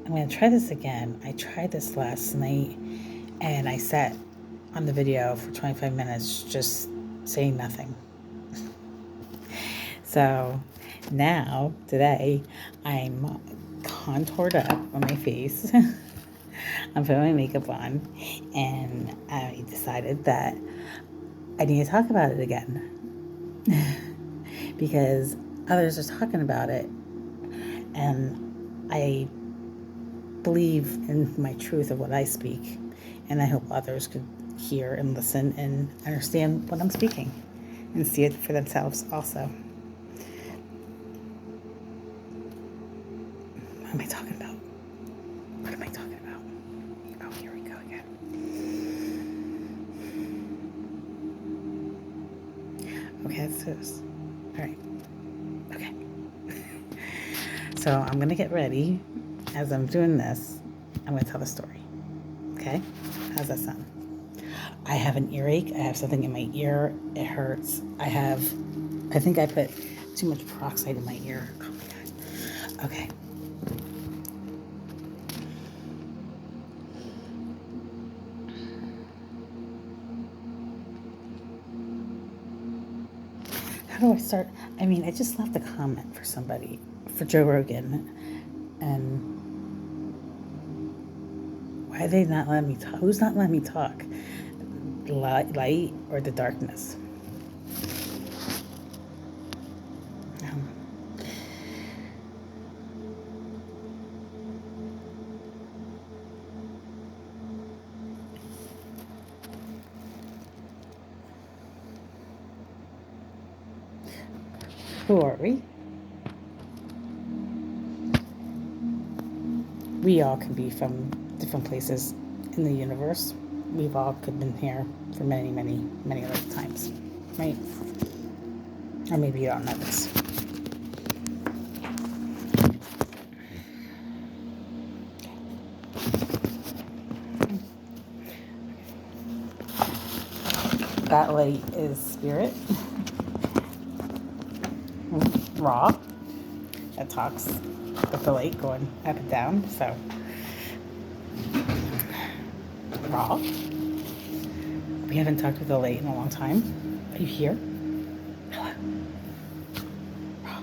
I'm going to try this again. I tried this last night and I sat on the video for 25 minutes just saying nothing. So now, today, I'm contoured up on my face. I'm putting my makeup on, and I decided that I need to talk about it again because others are talking about it, and I believe in my truth of what I speak, and I hope others could hear and listen and understand what I'm speaking and see it for themselves also. What am I talking about? What am I talking about? Oh, here we go again. Okay, let's do this. All right. Okay. So I'm going to get ready. As I'm doing this, I'm going to tell the story. Okay? How's that sound? I have an earache. I have something in my ear. It hurts. I think I put too much peroxide in my ear. Oh my God. Okay. How do I start? I mean, I just left a comment for somebody, for Joe Rogan, and why are they not letting me talk? Who's not letting me talk? Light or the darkness? Who are we? We all can be from different places in the universe. We've all could been here for many, many, many lifetimes, right? Or maybe you don't know this. That light is spirit. Raw. That talks with the light going up and down. So Raw. We haven't talked with the light in a long time. Are you here? Hello. Raw.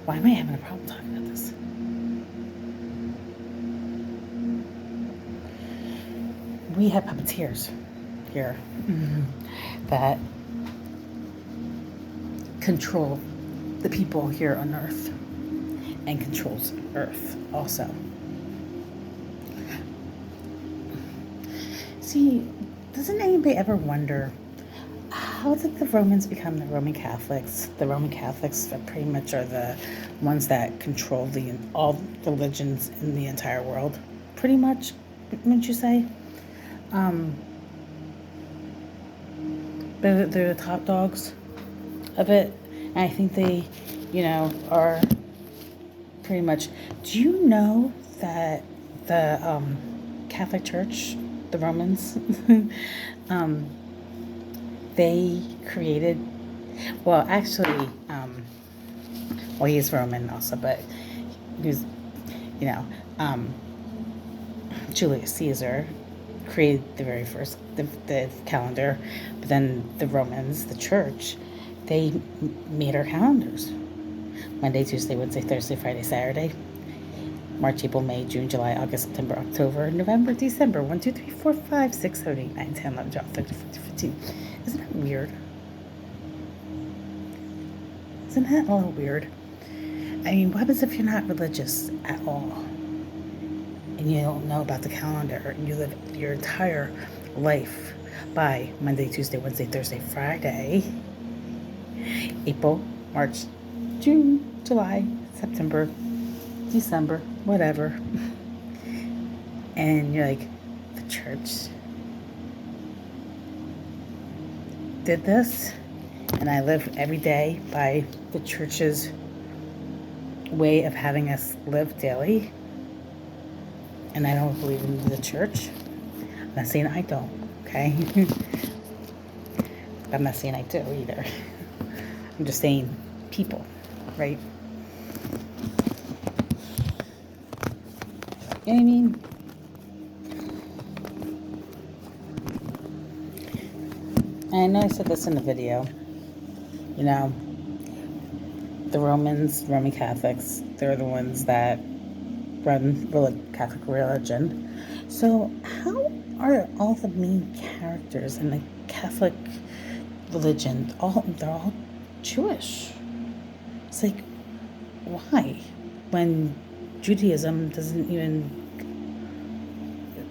Why am I having a problem talking about this? We have puppeteers here that control the people here on Earth and controls Earth also. See, doesn't anybody ever wonder how did the Romans become the Roman Catholics? The Roman Catholics that pretty much are the ones that control all religions in the entire world. Pretty much, wouldn't you say? They're the top dogs of it. And I think they, are pretty much. Do you know that the Catholic Church, the Romans, they created, well, actually, he's Roman also, but he was, Julius Caesar created the very first, the calendar, but then the Romans, the church, they made our calendars. Monday, Tuesday, Wednesday, Thursday, Friday, Saturday, March, April, May, June, July, August, September, October, November, December, 1, 2, 3, 4, 5, 6, 7, 8, 9, 10, 11, 12, 13, 14, 15. Isn't that weird? Isn't that a little weird? I mean, what happens if you're not religious at all? And you don't know about the calendar, and you live your entire life by Monday, Tuesday, Wednesday, Thursday, Friday, April, March, June, July, September, December, whatever. And you're like, the church did this, and I live every day by the church's way of having us live daily. And I don't believe in the church. I'm not saying I don't, okay? I'm not saying I do either. I'm just saying people, right? You know what I mean? And I know I said this in the video. You know, the Roman Catholics, they're the ones that run Catholic religion. So how are all the main characters in the Catholic religion, they're all Jewish? It's like, why? When Judaism doesn't even,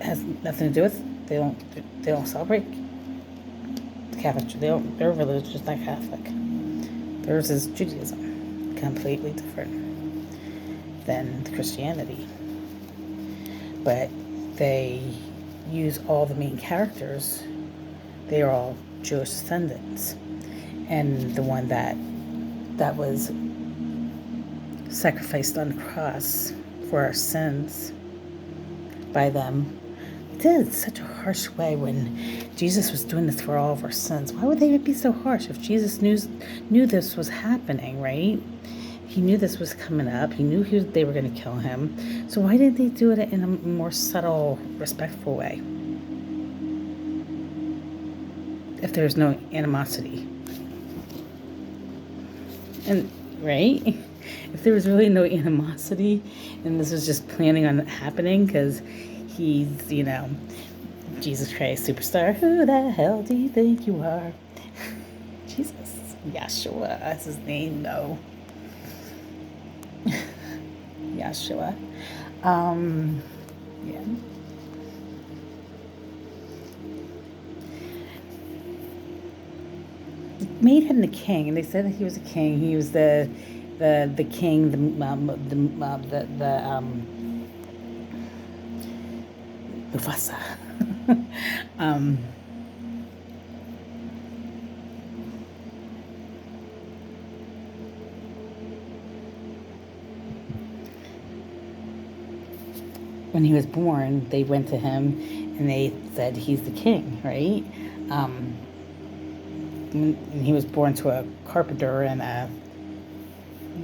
has nothing to do with, they don't celebrate Catholic, their religion is not Catholic. Theirs is Judaism, completely different than Christianity. But they use all the main characters, they are all Jewish descendants. And the one that was sacrificed on the cross for our sins by them, did it in such a harsh way when Jesus was doing this for all of our sins. Why would they be so harsh if Jesus knew this was happening, right? He knew this was coming up. He knew they were going to kill him. So why didn't they do it in a more subtle, respectful way? If there's no animosity. And, right? If there was really no animosity and this was just planning on happening because he's, Jesus Christ superstar. Who the hell do you think you are? Jesus. Yeshua. That's his name, though. Yeshua. Yeah. Made him the king, and they said that he was a king. He was the king, Mufasa. When he was born, they went to him and they said he's the king, right? And he was born to a carpenter and a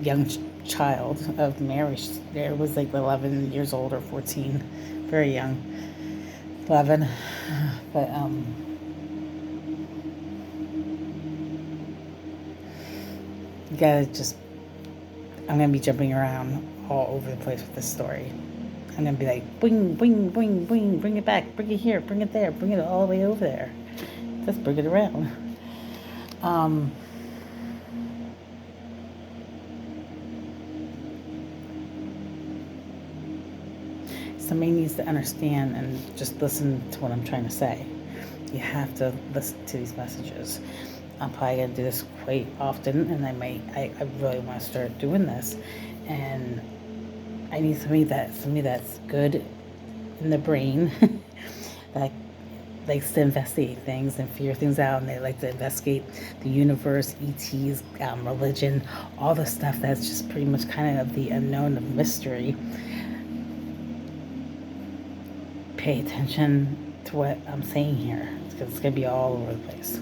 young child of Mary. It was like 11 years old or 14, very young, 11. But you gotta just, I'm gonna be jumping around all over the place with this story. I'm gonna be like, boing, boing, boing, boing, bring it back, bring it here, bring it there, bring it all the way over there. Let's bring it around. Somebody needs to understand and just listen to what I'm trying to say. You have to listen to these messages. I'm probably gonna do this quite often, and I really want to start doing this, and I need somebody that's good in the brain, that likes to investigate things and figure things out, and they like to investigate the universe, ETs, religion, all the stuff that's just pretty much kind of the unknown of mystery. Pay attention to what I'm saying here, because it's going to be all over the place.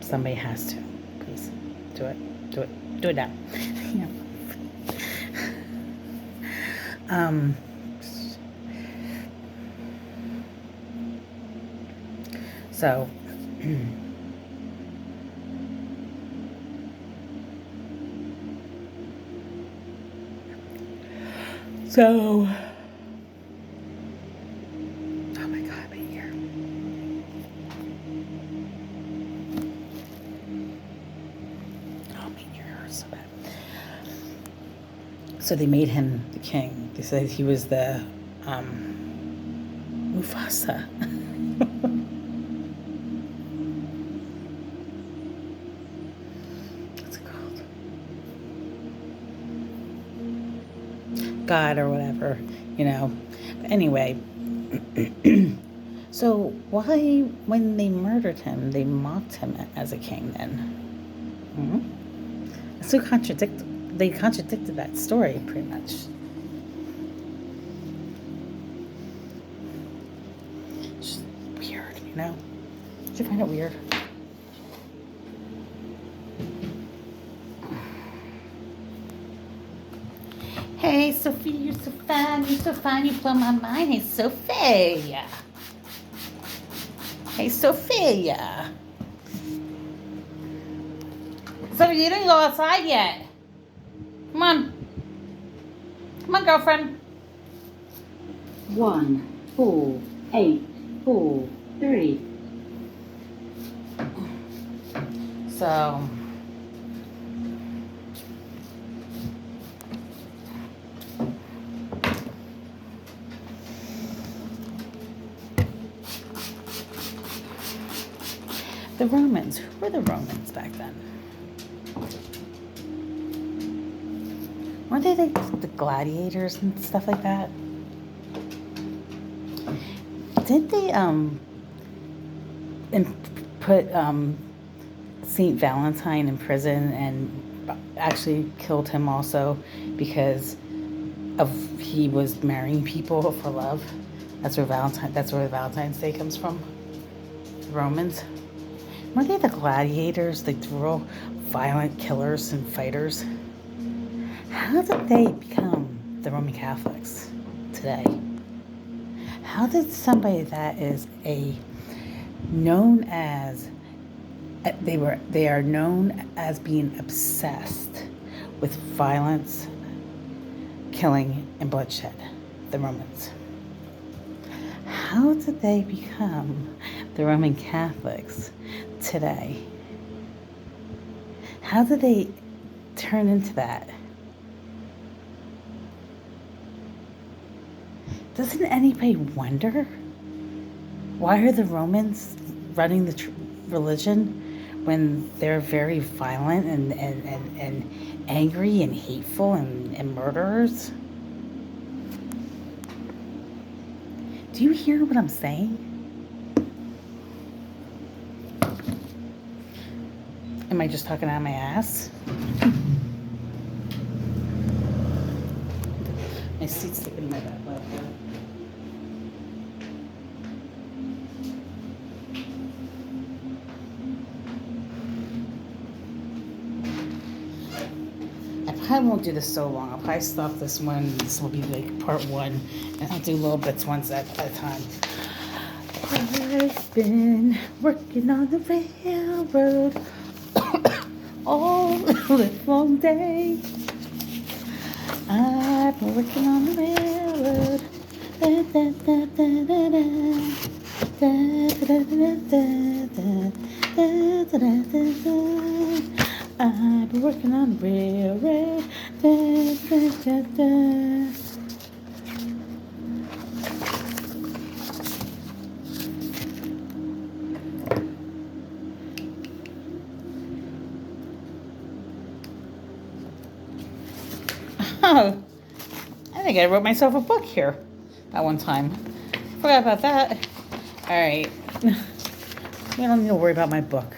Somebody has to. Please, do it. Do it. Do it now. Yeah. So, oh my God, my ear. Oh, my ear hurts so bad. So they made him the king. They said he was the Mufasa. What's it called? God or whatever, But anyway, so why, when they murdered him, they mocked him as a king then? It's so they contradicted that story pretty much. It's just weird, you know? Did you find it weird? Hey, Sophie, you're so fine. You're so fine. You blow my mind. Hey, Sophia. Hey, Sophia. Sophie, you didn't go outside yet. Come on. Come on, girlfriend. 1, 4, 8, 4, 3. So, the Romans. Who were the Romans back then? Weren't they like the gladiators and stuff like that? Did they put Saint Valentine in prison and actually killed him also because of he was marrying people for love? That's where Valentine's Day comes from. The Romans. Weren't they the gladiators, like the real violent killers and fighters? How did they become the Roman Catholics today? How did somebody that is they are known as being obsessed with violence, killing, and bloodshed, the Romans? How did they become the Roman Catholics today? How did they turn into that? Doesn't anybody wonder why are the Romans running the religion when they're very violent and angry and hateful and murderers? Do you hear what I'm saying? Am I just talking out of my ass? My seat's sticking in my back leg. I probably won't do this so long. I'll probably stop this one. This will be like part 1, and I'll do little bits once at a time. I've been working on the railroad all the long day. I've been working on the railroad. Da, da, da, da, da, da. Da, da, da, da, da, da, da, da, da. I've been working on the railroad. Da, da, da, da. Oh, I think I wrote myself a book here at one time. Forgot about that. All right. We don't need to worry about my book.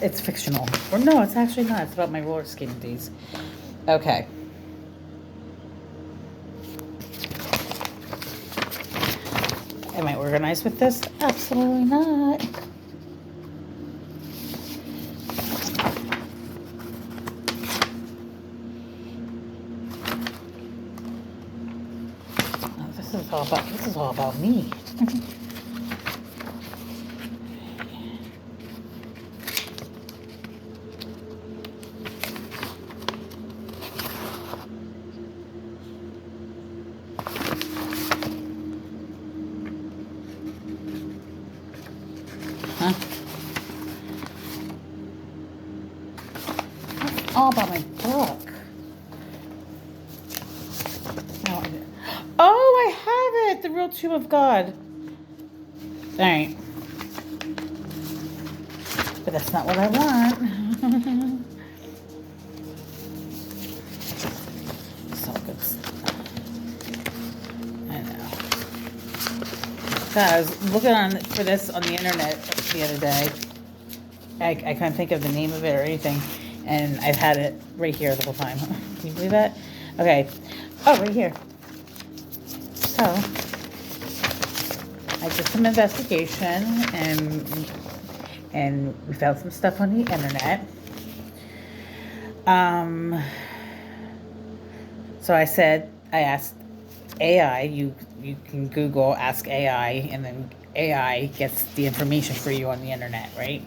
It's fictional. Or no, it's actually not. It's about my roller skating days. Okay. Am I organized with this? Absolutely not. This is all about me. Huh? It's all about my book. Oh, I have it! The Real Tomb of God. Alright. But that's not what I want. So good stuff. I know. God, I was looking for this on the internet the other day. I can't think of the name of it or anything. And I've had it right here the whole time. Can you believe that? Okay. Oh, right here. So, I did some investigation and we found some stuff on the internet. So I asked AI, you can Google ask AI, and then AI gets the information for you on the internet, right?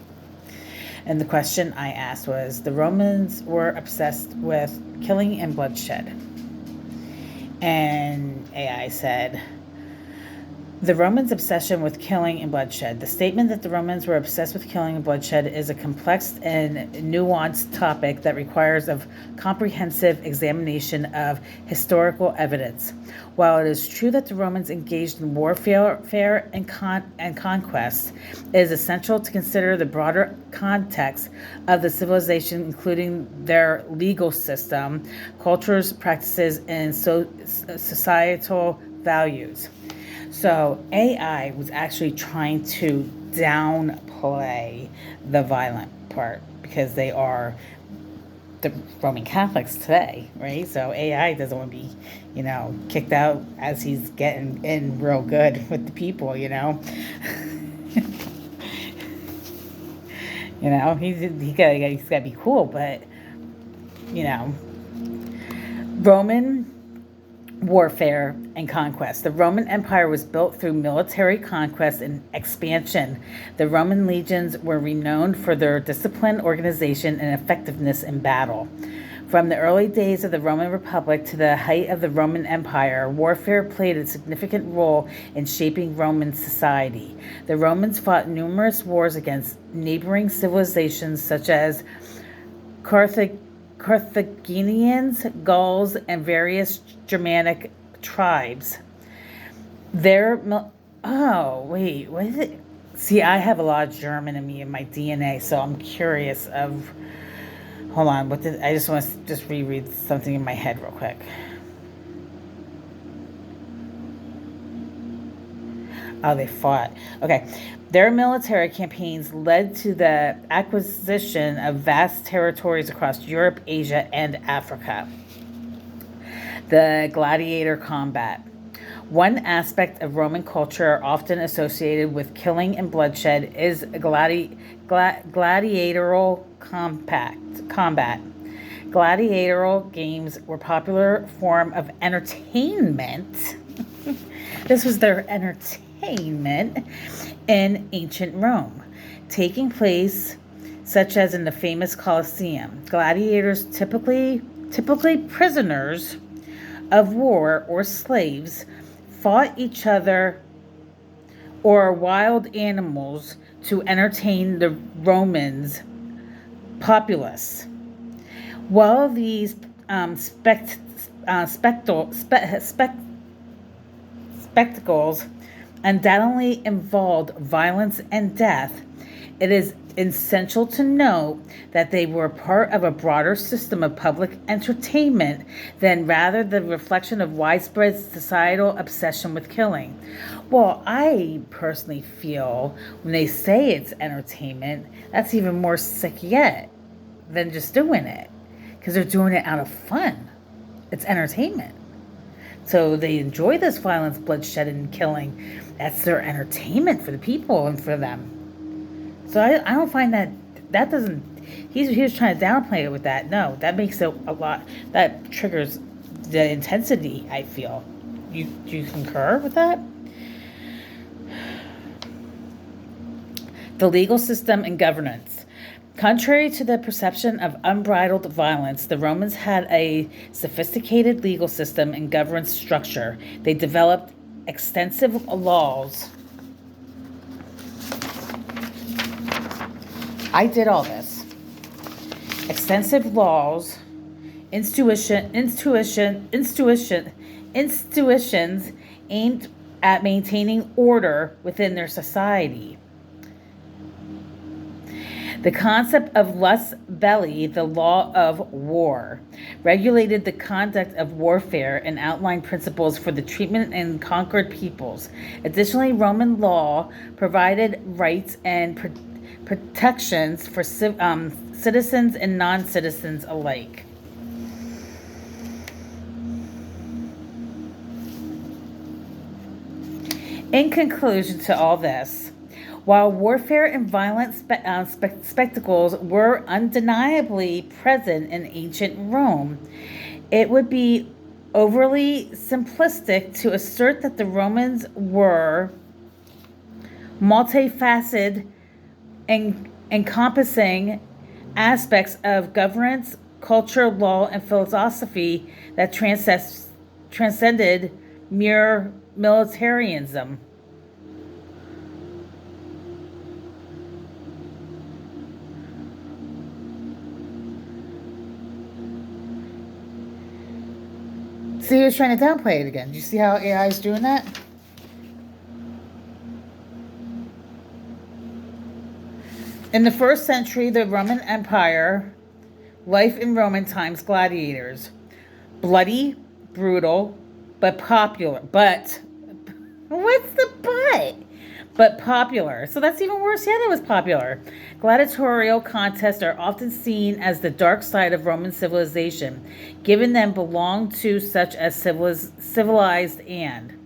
And the question I asked was, the Romans were obsessed with killing and bloodshed. And AI said, the Romans' obsession with killing and bloodshed. The statement that the Romans were obsessed with killing and bloodshed is a complex and nuanced topic that requires a comprehensive examination of historical evidence. While it is true that the Romans engaged in warfare and conquest, it is essential to consider the broader context of the civilization, including their legal system, cultures, practices, and societal values. So AI was actually trying to downplay the violent part because they are the Roman Catholics today, right? So AI doesn't want to be, kicked out as he's getting in real good with the people, he's got to be cool, but Roman warfare and conquest. The Roman Empire was built through military conquest and expansion. The Roman legions were renowned for their discipline, organization, and effectiveness in battle. From the early days of the Roman Republic to the height of the Roman Empire, warfare played a significant role in shaping Roman society. The Romans fought numerous wars against neighboring civilizations such as Carthaginians, Gauls, and various Germanic tribes. What is it? See, I have a lot of German in me in my DNA, so I'm curious of. Hold on, I just want to just reread something in my head real quick. Oh, they fought. Okay. Their military campaigns led to the acquisition of vast territories across Europe, Asia, and Africa. The gladiator combat. One aspect of Roman culture often associated with killing and bloodshed is gladiatorial combat. Gladiatorial games were a popular form of entertainment. This was their entertainment in ancient Rome, taking place such as in the famous Colosseum. Gladiators, typically prisoners of war or slaves, fought each other or wild animals to entertain the Romans populace. While these spectacles undoubtedly involved violence and death, it is essential to note that they were part of a broader system of public entertainment than rather the reflection of widespread societal obsession with killing. Well, I personally feel when they say it's entertainment, that's even more sick yet than just doing it, because they're doing it out of fun. It's entertainment. So they enjoy this violence, bloodshed, and killing. That's their entertainment for the people and for them. So I don't find that doesn't. He was trying to downplay it with that. No, that makes it a lot. That triggers the intensity. I feel. Do you concur with that? The legal system and governance. Contrary to the perception of unbridled violence, the Romans had a sophisticated legal system and governance structure. They developed extensive laws. I did all this. Extensive laws, institutions aimed at maintaining order within their society. The concept of ius belli, the law of war, regulated the conduct of warfare and outlined principles for the treatment of conquered peoples. Additionally, Roman law provided rights and protections for citizens and non-citizens alike. In conclusion to all this, while warfare and violent spectacles were undeniably present in ancient Rome, it would be overly simplistic to assert that the Romans were multifaceted and encompassing aspects of governance, culture, law, and philosophy that transcended mere militarism. See, he was trying to downplay it again. Do you see how AI is doing that? In the first century, the Roman Empire, life in Roman times, gladiators. Bloody, brutal, but popular. But, what's the but? But popular. So that's even worse. Yeah, that was popular. Gladiatorial contests are often seen as the dark side of Roman civilization, given them belong to such as civilized and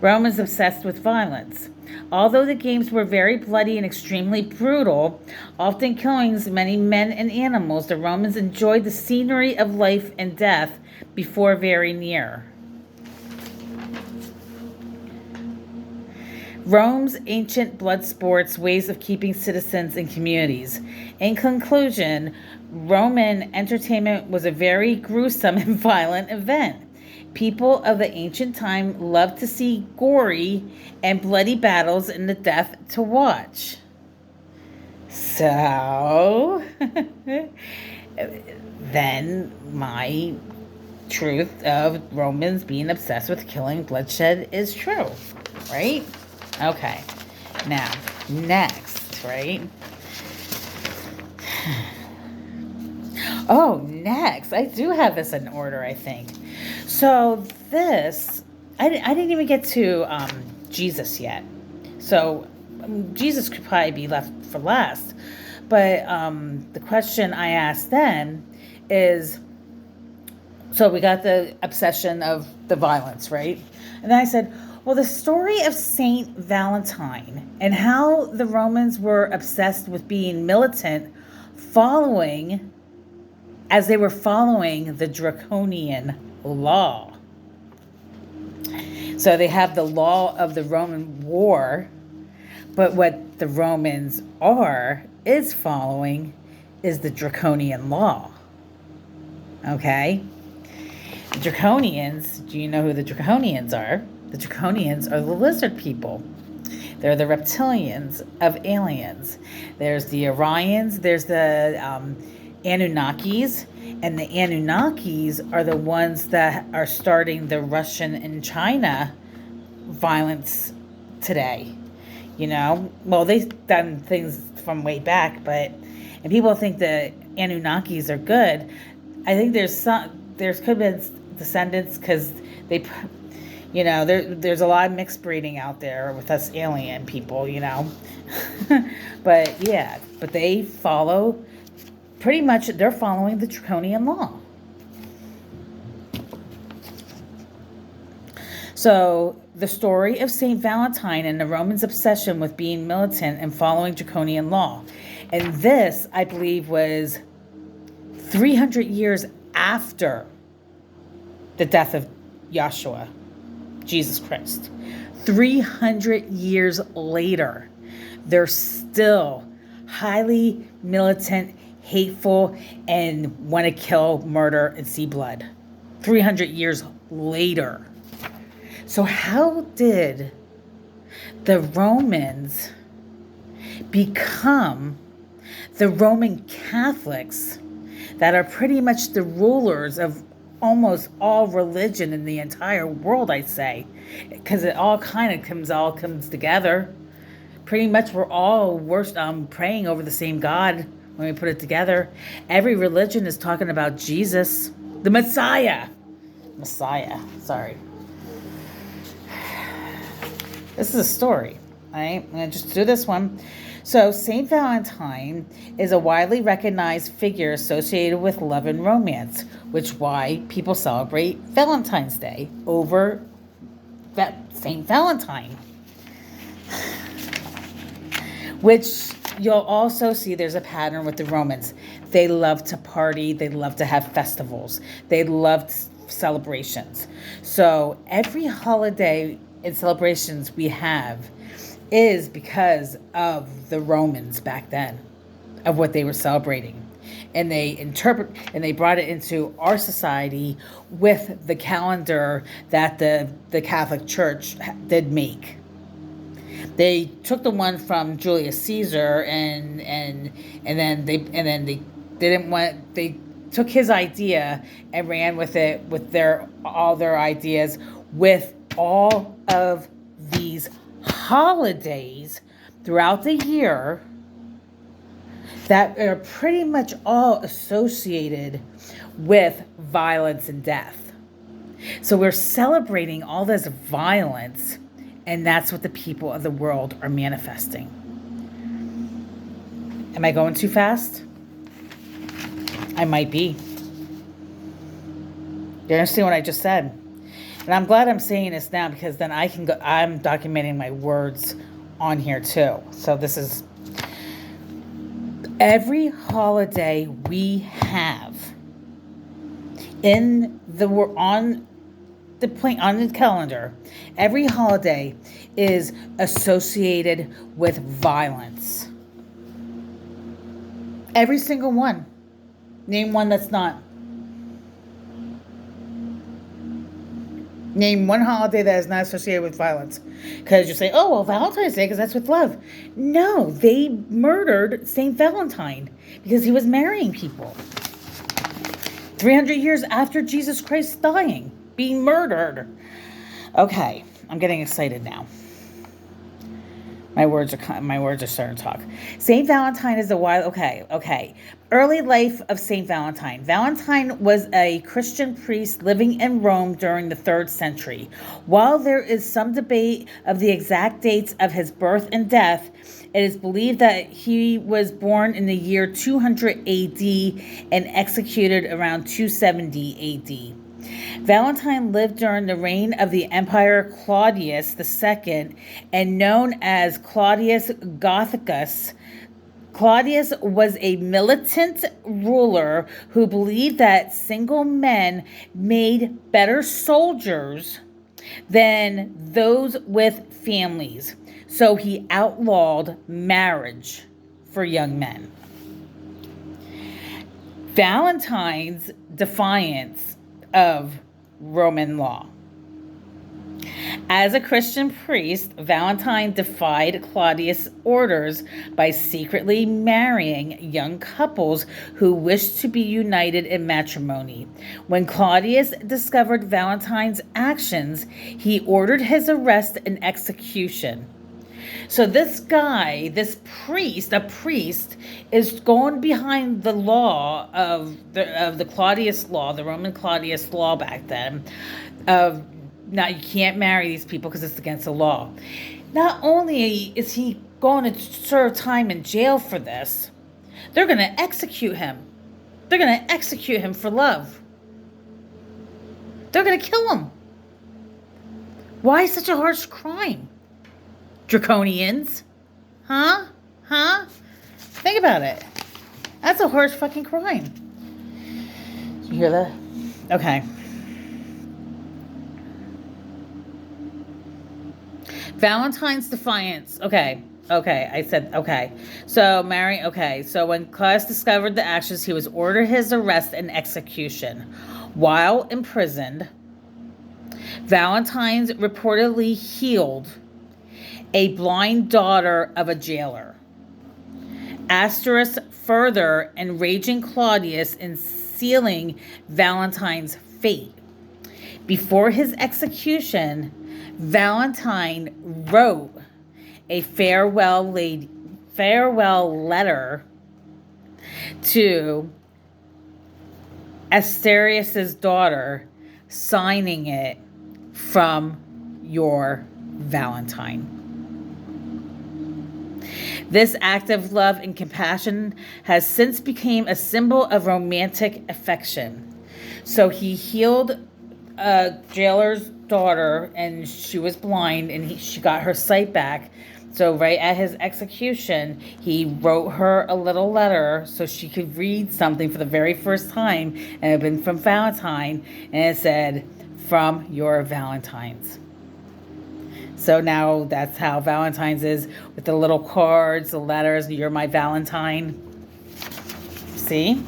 Romans obsessed with violence. Although the games were very bloody and extremely brutal, often killing many men and animals, the Romans enjoyed the scenery of life and death before very near. Rome's ancient blood sports, ways of keeping citizens and communities. In conclusion, Roman entertainment was a very gruesome and violent event. People of the ancient time loved to see gory and bloody battles and the death to watch. So, then my truth of Romans being obsessed with killing bloodshed is true, right? Okay, now, next, right? Oh, next, I do have this in order, I think. So this, I didn't even get to Jesus yet. So Jesus could probably be left for last. But the question I asked then is, so we got the obsession of the violence, right? And then I said, well, the story of Saint Valentine and how the Romans were obsessed with being militant as they were following the draconian law. So they have the law of the Roman war, but what the Romans is following is the draconian law. Okay? The Draconians, do you know who the Draconians are? The Draconians are the lizard people. They're the reptilians of aliens. There's the Orions, there's the Anunnakis, and the Anunnakis are the ones that are starting the Russian and China violence today. You know, well, they've done things from way back, and people think the Anunnakis are good. I think there could be descendants because they, you know, there's a lot of mixed breeding out there with us alien people, you know. But yeah, but they follow, pretty much they're following the draconian law. So the story of Saint Valentine and the Romans' obsession with being militant and following draconian law. And this, I believe, was 300 years after the death of Yahshua, Jesus Christ. 300 years later, they're still highly militant, hateful, and want to kill, murder, and see blood. 300 years later. So how did the Romans become the Roman Catholics that are pretty much the rulers of almost all religion in the entire world, I'd say, because it all kind of comes together. Pretty much we're all praying over the same God when we put it together. Every religion is talking about Jesus, the Messiah. Sorry. This is a story, right? I'm going to just do this one. So, St. Valentine is a widely recognized figure associated with love and romance, which is why people celebrate Valentine's Day over St. Valentine. Which you'll also see there's a pattern with the Romans. They love to party, they love to have festivals, they loved celebrations. So every holiday and celebrations we have is because of the Romans back then, of what they were celebrating. And they brought it into our society with the calendar that the Catholic Church did make. They took the one from Julius Caesar and then they took his idea and ran with it with all their ideas with all of these holidays throughout the year that are pretty much all associated with violence and death. So we're celebrating all this violence, and that's what the people of the world are manifesting. Am I going too fast? I might be. You understand what I just said? And I'm glad I'm saying this now, because then I can go. I'm documenting my words on here too. So this is every holiday we have on the calendar. Every holiday is associated with violence. Every single one. Name one that's not. Name one holiday that is not associated with violence. Because you say, oh, well, Valentine's Day, because that's with love. No, they murdered St. Valentine because he was marrying people. 300 years after Jesus Christ dying, being murdered. Okay, I'm getting excited now. My words are starting to talk. St. Valentine is okay. Early life of St. Valentine. Valentine was a Christian priest living in Rome during the 3rd century. While there is some debate of the exact dates of his birth and death, it is believed that he was born in the year 200 AD and executed around 270 AD. Valentine lived during the reign of the Emperor Claudius II and known as Claudius Gothicus. Claudius was a militant ruler who believed that single men made better soldiers than those with families. So he outlawed marriage for young men. Valentine's defiance of Roman law. As a Christian priest, Valentine defied Claudius' orders by secretly marrying young couples who wished to be united in matrimony. When Claudius discovered Valentine's actions, he ordered his arrest and execution. So this guy, this priest, a priest, is going behind the law of the Claudius law, the Roman Claudius law back then, of now you can't marry these people because it's against the law. Not only is he going to serve time in jail for this, they're going to execute him. They're going to execute him for love. They're going to kill him. Why such a harsh crime? Draconians? Huh? Think about it. That's a harsh fucking crime. You hear that? Okay. Valentine's defiance. Okay. I said, okay. So, So, when Claudius discovered the actions, he was ordered his arrest and execution. While imprisoned, Valentine's reportedly healed a blind daughter of a jailer. Asterisk further enraging Claudius in sealing Valentine's fate. Before his execution, Valentine wrote a farewell letter to Asterius's daughter, signing it from your Valentine. This act of love and compassion has since become a symbol of romantic affection. So he healed a jailer's daughter, and she was blind, and she got her sight back. So right at his execution, he wrote her a little letter so she could read something for the very first time, and it had been from Valentine, and it said, "From your Valentines." So now that's how Valentine's is, with the little cards, the letters, "You're my Valentine." See?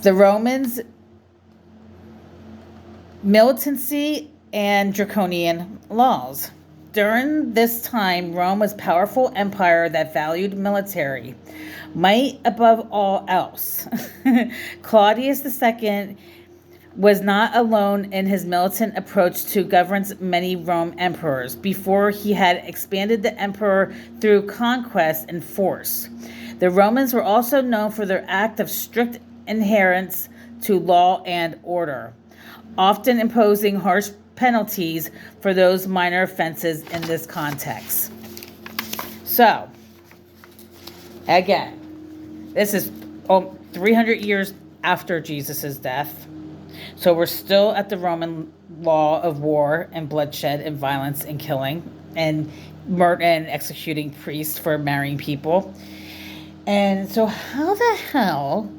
The Romans' militancy and draconian laws. During this time, Rome was a powerful empire that valued military might above all else. Claudius II was not alone in his militant approach to govern many Rome emperors. Before, he had expanded the emperor through conquest and force. The Romans were also known for their act of strict adherence to law and order, often imposing harsh penalties for those minor offenses in this context. So, again, this is 300 years after Jesus' death. So we're still at the Roman law of war and bloodshed and violence and killing and murder and executing priests for marrying people. And so how the hell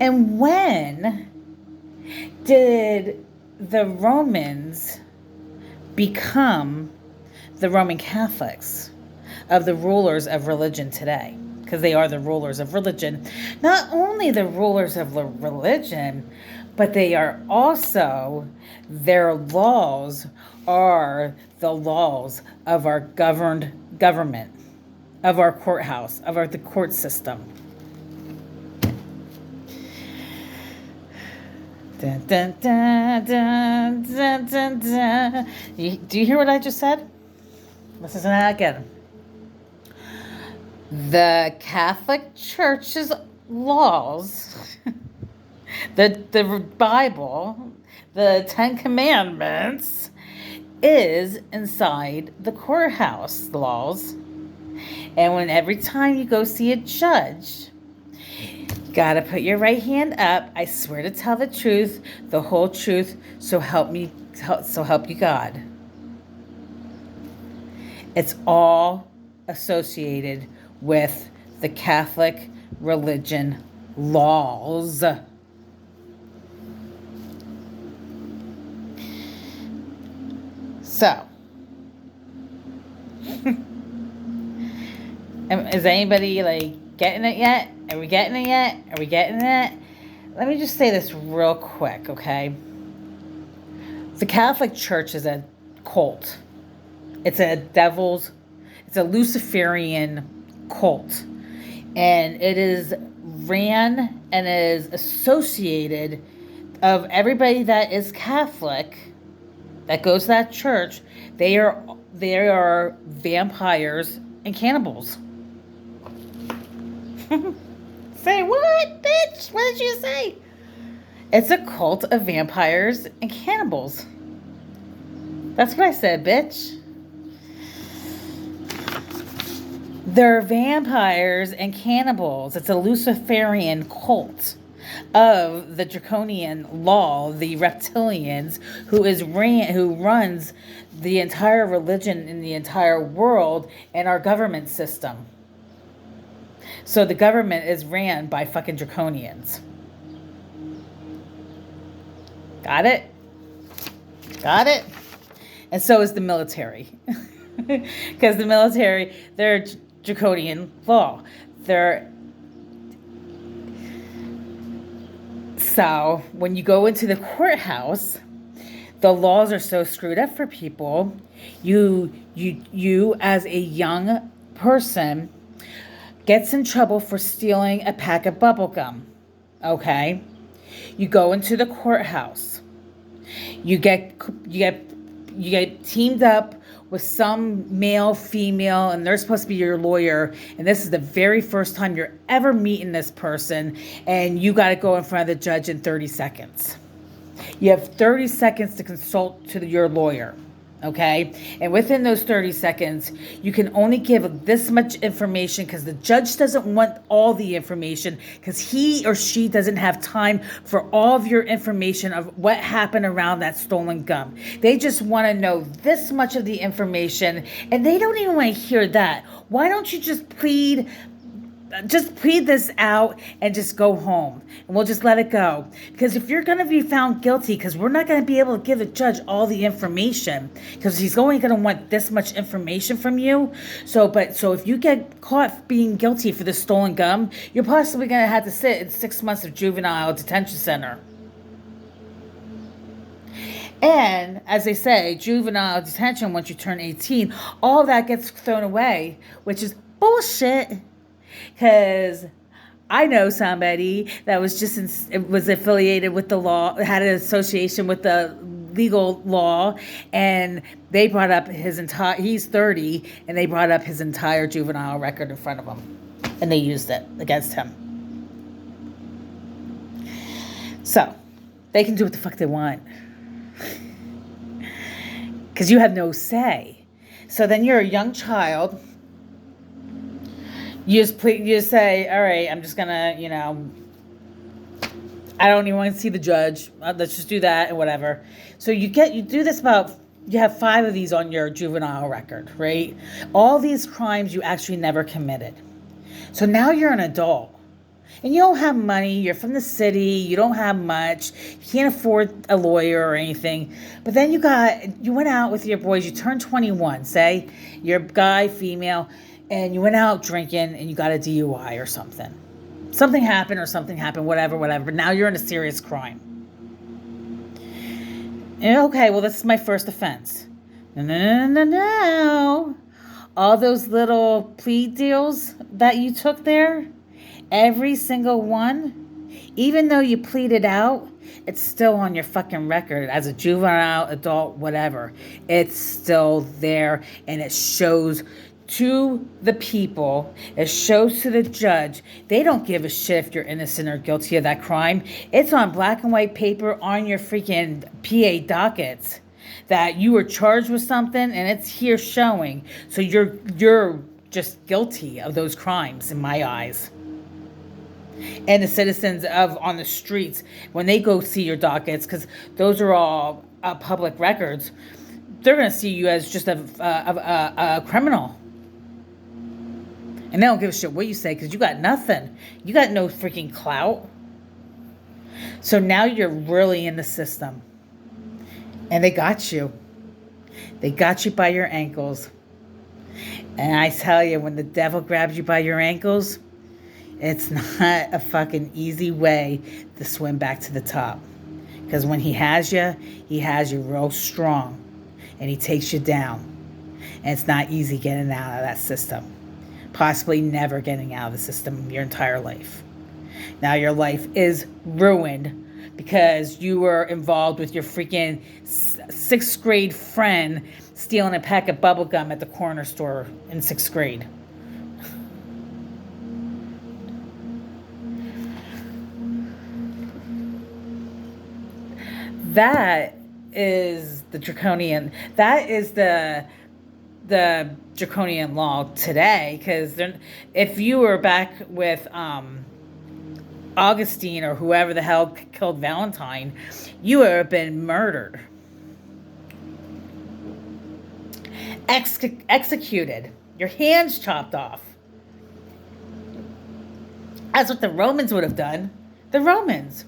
and when did the Romans become the Roman Catholics of the rulers of religion today? Because they are the rulers of religion. Not only the rulers of religion, but they are also, their laws are the laws of our government, of our courthouse, of the court system. Dun, dun, dun, dun, dun, dun, dun. Do you hear what I just said? Listen to that again. The Catholic Church's laws, the Bible, the Ten Commandments, is inside the courthouse laws. And when every time you go see a judge, gotta put your right hand up. I swear to tell the truth, the whole truth, so help you God. It's all associated with the Catholic religion laws. So, is anybody getting it yet? Are we getting it yet? Are we getting it? Let me just say this real quick, okay? The Catholic Church is a cult. It's a Luciferian cult. And it is ran and is associated of everybody that is Catholic that goes to that church. They are vampires and cannibals. Say what, bitch? What did you say? It's a cult of vampires and cannibals. That's what I said, bitch. They're vampires and cannibals. It's a Luciferian cult of the draconian law, the reptilians, who runs the entire religion in the entire world and our government system. So the government is ran by fucking draconians. Got it? Got it? And so is the military. Because the military, they're draconian law. So when you go into the courthouse, the laws are so screwed up for people. You as a young person gets in trouble for stealing a pack of bubble gum. Okay? You go into the courthouse. You get teamed up with some male, female, and they're supposed to be your lawyer. And this is the very first time you're ever meeting this person. And you got to go in front of the judge in 30 seconds. You have 30 seconds to consult to your lawyer. Okay, and within those 30 seconds, you can only give this much information because the judge doesn't want all the information because he or she doesn't have time for all of your information of what happened around that stolen gum. They just want to know this much of the information, and they don't even want to hear that. Why don't you just plead this out and just go home, and we'll just let it go? Because if you're going to be found guilty, because we're not going to be able to give the judge all the information, because he's only going to want this much information from you. So if you get caught being guilty for the stolen gum, you're possibly going to have to sit in 6 months of juvenile detention center. And as they say, juvenile detention, once you turn 18, all that gets thrown away, which is bullshit. Because I know somebody that was was affiliated with the law, had an association with the legal law, and they brought up he's 30, and they brought up his entire juvenile record in front of him, and they used it against him. So, they can do what the fuck they want. Because you have no say. So then you're a young child. You just say, all right, I'm just going to, I don't even want to see the judge. Let's just do that and whatever. So you do this you have 5 of these on your juvenile record, right? All these crimes you actually never committed. So now you're an adult. And you don't have money. You're from the city. You don't have much. You can't afford a lawyer or anything. But then you went out with your boys. You turned 21, say. You're a guy, female. And you went out drinking and you got a DUI or something. Something happened, whatever. But now you're in a serious crime. And okay, well, this is my first offense. No. All those little plea deals that you took there, every single one, even though you pleaded out, it's still on your fucking record as a juvenile, adult, whatever. It's still there, and it shows to the people, it shows to the judge. They don't give a shit if you're innocent or guilty of that crime. It's on black and white paper on your freaking PA dockets that you were charged with something, and it's here showing. So you're just guilty of those crimes in my eyes. And the citizens on the streets, when they go see your dockets, because those are all public records, they're going to see you as just a criminal. And they don't give a shit what you say because you got nothing. You got no freaking clout. So now you're really in the system. And they got you. They got you by your ankles. And I tell you, when the devil grabs you by your ankles, it's not a fucking easy way to swim back to the top. Because when he has you real strong. And he takes you down. And it's not easy getting out of that system. Possibly never getting out of the system your entire life. Now your life is ruined because you were involved with your freaking 6th grade friend stealing a pack of bubble gum at the corner store in 6th grade. That is the draconian. That is the draconian law today, because if you were back with Augustine or whoever the hell killed Valentine, you would have been murdered, executed, your hands chopped off. That's what the Romans would have done. The Romans,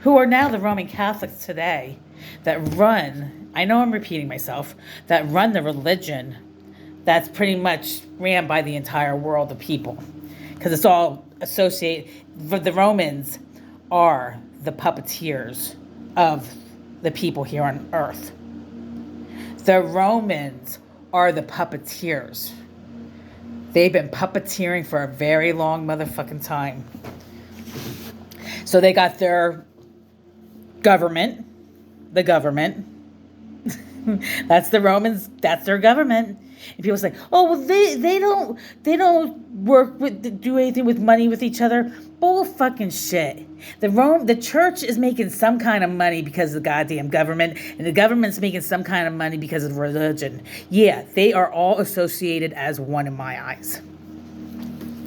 who are now the Roman Catholics today, that run, I know I'm repeating myself, that run the religion that's pretty much ran by the entire world of people. Because it's all associated, the Romans are the puppeteers of the people here on earth. The Romans are the puppeteers. They've been puppeteering for a very long motherfucking time. So they got their government, the government. That's the Romans, that's their government. And people say, oh, well, they don't do anything with money with each other. Bull fucking shit. The church is making some kind of money because of the goddamn government, and the government's making some kind of money because of religion. Yeah, they are all associated as one in my eyes.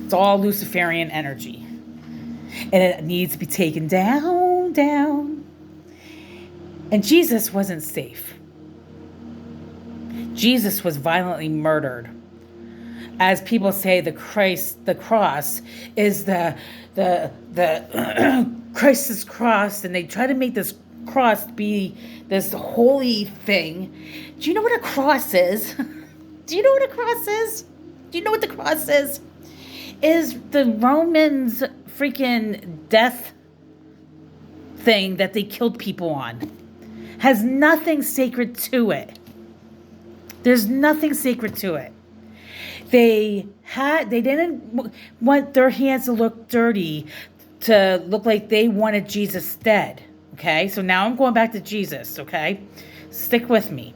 It's all Luciferian energy. And it needs to be taken down. And Jesus wasn't safe. Jesus was violently murdered. As people say, the cross is the Christ's cross, and they try to make this cross be this holy thing. Do you know what a cross is? Do you know what a cross is? Do you know what the cross is? Is the Romans' freaking death thing that they killed people on. Has nothing sacred to it. There's nothing sacred to it. They didn't want their hands to look dirty, to look like they wanted Jesus dead. Okay, so now I'm going back to Jesus. Okay, stick with me.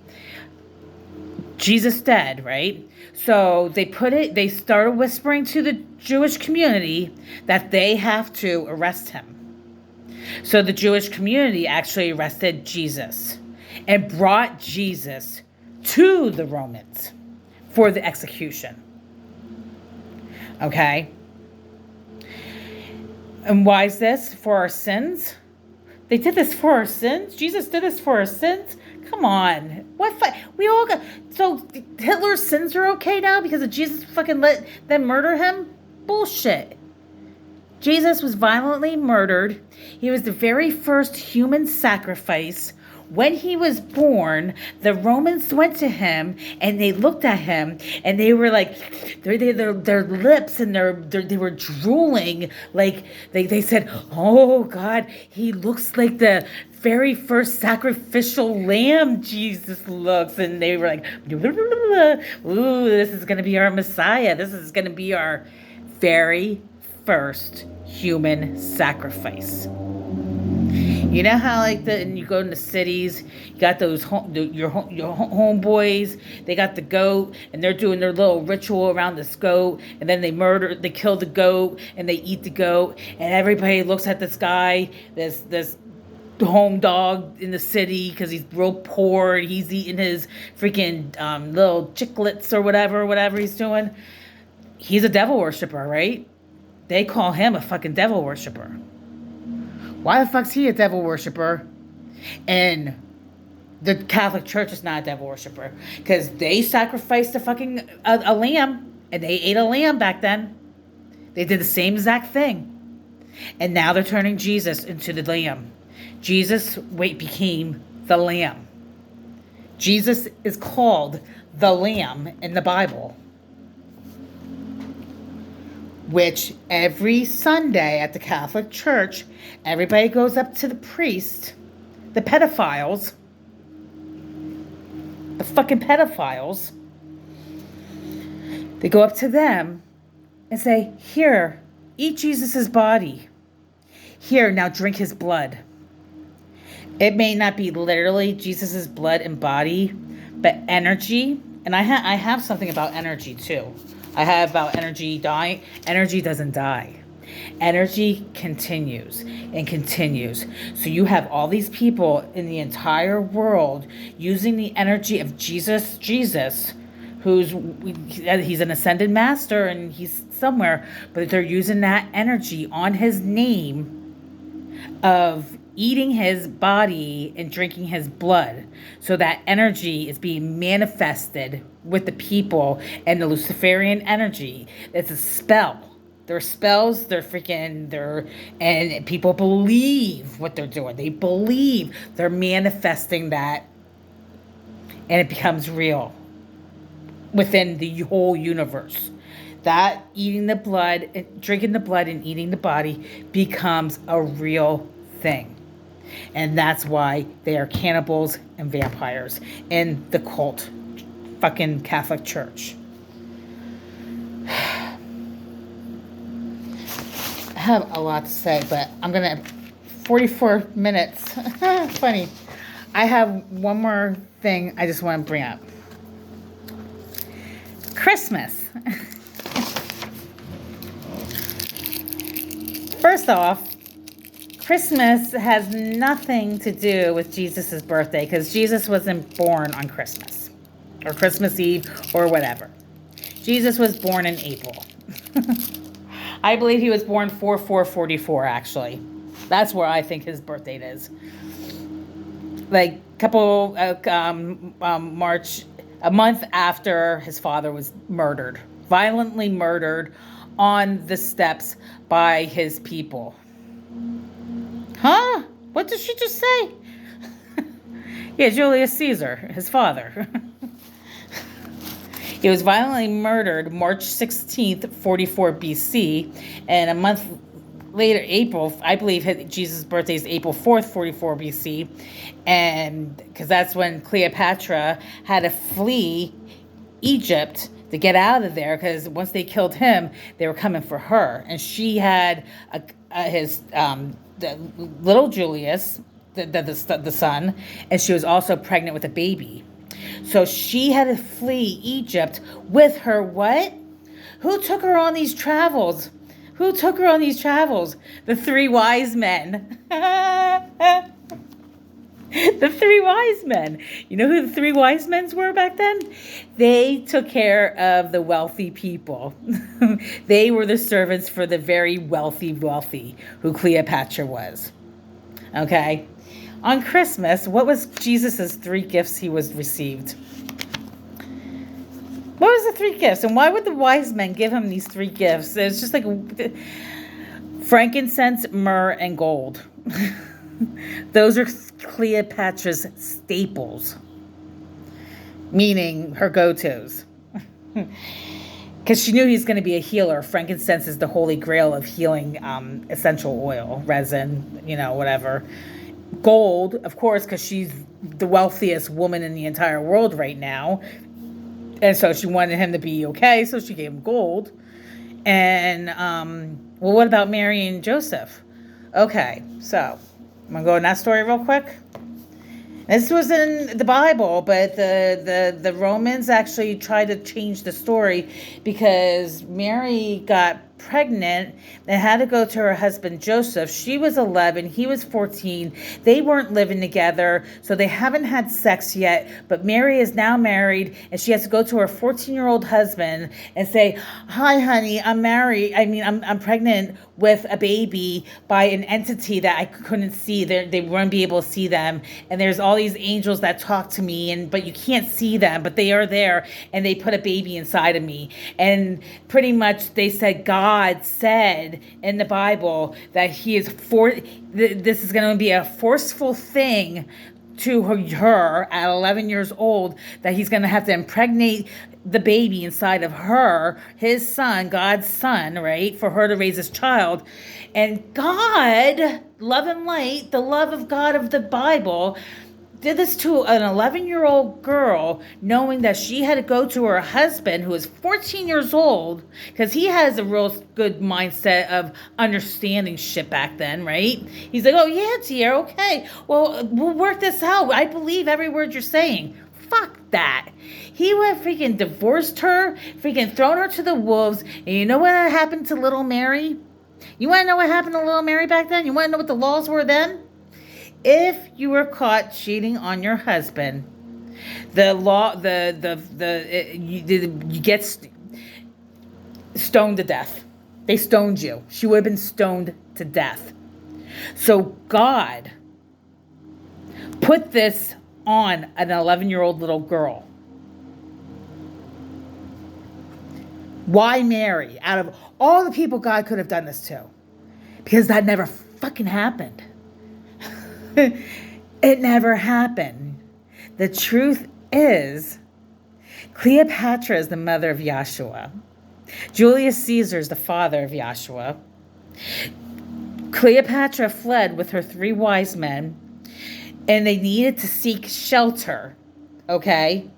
Jesus dead, right? So they started whispering to the Jewish community that they have to arrest him. So the Jewish community actually arrested Jesus and brought Jesus to the Romans for the execution. Okay? And why is this? For our sins? They did this for our sins? Jesus did this for our sins? Come on. What? We all got... So Hitler's sins are okay now because of Jesus fucking let them murder him? Bullshit. Jesus was violently murdered. He was the very first human sacrifice. When he was born, the Romans went to him and they looked at him and they were like, their lips and they were drooling. Like they said, oh God, he looks like the very first sacrificial lamb Jesus looks. And they were like, ooh, this is going to be our Messiah. This is going to be our very first human sacrifice. You know how and you go into cities, you got those your homeboys, they got the goat and they're doing their little ritual around this goat, and then they kill the goat and they eat the goat, and everybody looks at this guy, this home dog in the city, because he's real poor and he's eating his freaking little chiclets or whatever he's doing. He's a devil worshiper, right? They call him a fucking devil worshiper. Why the fuck's he a devil worshiper? And the Catholic Church is not a devil worshiper. Because they sacrificed a lamb. And they ate a lamb back then. They did the same exact thing. And now they're turning Jesus into the lamb. Jesus became the lamb. Jesus is called the lamb in the Bible. Which every Sunday at the Catholic Church, everybody goes up to the priest, the pedophiles, the fucking pedophiles. They go up to them and say, here, eat Jesus' body. Here, now drink his blood. It may not be literally Jesus' blood and body, but energy. And I have something about energy too. I have about energy dying. Energy doesn't die. Energy continues and continues. So you have all these people in the entire world using the energy of Jesus, he's an ascended master and he's somewhere, but they're using that energy on his name of eating his body and drinking his blood. So that energy is being manifested with the people and the Luciferian energy. It's a spell. They're spells, and people believe what they're doing. They believe they're manifesting that, and it becomes real within the whole universe. That eating the blood, drinking the blood and eating the body becomes a real thing. And that's why they are cannibals and vampires in the cult fucking Catholic Church. I have a lot to say, but I'm going to... 44 minutes. Funny. I have one more thing I just want to bring up. Christmas. First off, Christmas has nothing to do with Jesus' birthday because Jesus wasn't born on Christmas or Christmas Eve or whatever. Jesus was born in April. I believe he was born 4/4/44, actually. That's where I think his birth date is. Like March, a month after his father was murdered, violently murdered on the steps by his people. Huh? What did she just say? Yeah, Julius Caesar, his father. He was violently murdered March 16th, 44 BC, and a month later, April, I believe Jesus' birthday is April 4th, 44 BC, and because that's when Cleopatra had to flee Egypt to get out of there, because once they killed him, they were coming for her, and she had the little Julius, the son, and she was also pregnant with a baby. So she had to flee Egypt with her what? Who took her on these travels? Who took her on these travels? The three wise men. The three wise men. You know who the three wise men were back then? They took care of the wealthy people. They were the servants for the very wealthy, who Cleopatra was. Okay? On Christmas, what was Jesus' 3 gifts he was received? What was the 3 gifts? And why would the wise men give him these 3 gifts? It's just like frankincense, myrrh, and gold. Those are Cleopatra's staples, meaning her go-tos. Because she knew he was going to be a healer. Frankincense is the holy grail of healing, essential oil, resin, whatever. Gold, of course, because she's the wealthiest woman in the entire world right now. And so she wanted him to be okay, so she gave him gold. And, well, what about Mary and Joseph? Okay, so I'm going to go in that story real quick. This was in the Bible, but the Romans actually tried to change the story because Mary got pregnant and had to go to her husband Joseph. She was 11, he was 14. They weren't living together, so they haven't had sex yet, but Mary is now married and she has to go to her 14-year-old husband and say, "Hi honey, I'm pregnant with a baby by an entity that I couldn't see. They wouldn't be able to see them, and there's all these angels that talk to me, but you can't see them, but they are there, and they put a baby inside of me." And pretty much they said God said in the Bible that this is going to be a forceful thing to her at 11 years old, that he's going to have to impregnate the baby inside of her, his son, God's son, right, for her to raise his child. And God, love and light, the love of God of the Bible, did this to an 11-year-old girl, knowing that she had to go to her husband, who is 14 years old, because he has a real good mindset of understanding shit back then, right? He's like, "Oh, yeah, dear, okay. Well, we'll work this out. I believe every word you're saying." Fuck that. He would have freaking divorced her, freaking thrown her to the wolves. And you know what happened to little Mary? You want to know what happened to little Mary back then? You want to know what the laws were then? If you were caught cheating on your husband, you get stoned to death. They stoned you. She would have been stoned to death. So God put this on an 11-year-old little girl. Why Mary? Out of all the people God could have done this to. Because that never fucking happened. It never happened. The truth is, Cleopatra is the mother of Yahshua. Julius Caesar is the father of Yahshua. Cleopatra fled with her 3 wise men, and they needed to seek shelter, okay?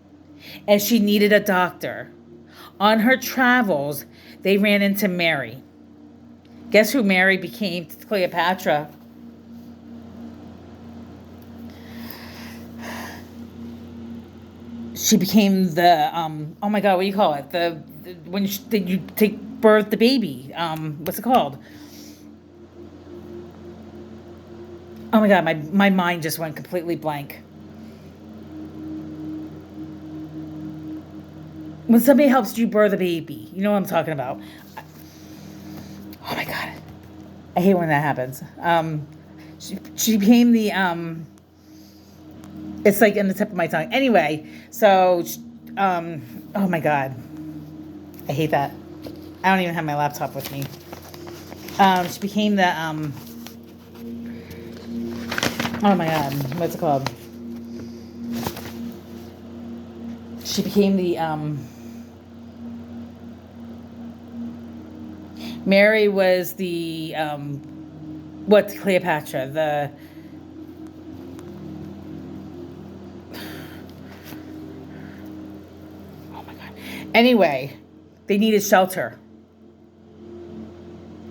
And she needed a doctor. On her travels, they ran into Mary. Guess who Mary became to Cleopatra? she became the oh my god, what do you call it? When you take birth the baby. What's it called? Oh my god, my mind just went completely blank. When somebody helps you birth a baby, you know what I'm talking about. Oh my god, I hate when that happens. She became the it's like in the tip of my tongue. Anyway, so oh my god, I hate that. I don't even have my laptop with me. She became the oh my god, what's it called? She became the Mary was the what's Cleopatra? The oh my god. Anyway, they needed shelter.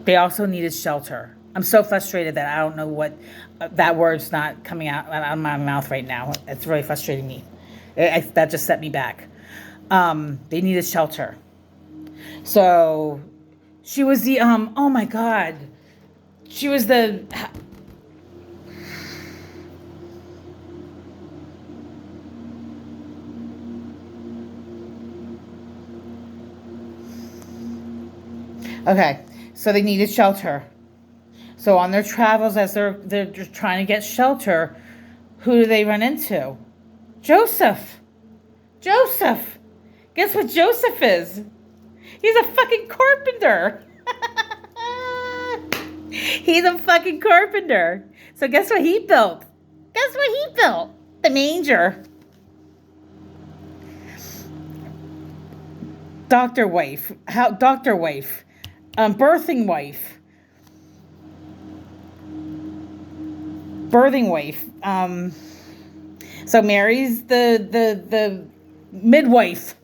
They also needed shelter. I'm so frustrated that I don't know what that word's not coming out of my mouth right now. It's really frustrating me. That just set me back. They needed shelter. So she was the oh my god. She was the okay. So they needed shelter. So on their travels, as they're trying to get shelter, who do they run into? Joseph. Joseph. Guess what Joseph is? He's a fucking carpenter. He's a fucking carpenter. So guess what he built? Guess what he built? The manger. Doctor wife. Doctor wife. Birthing wife. Birthing wife. So Mary's the midwife.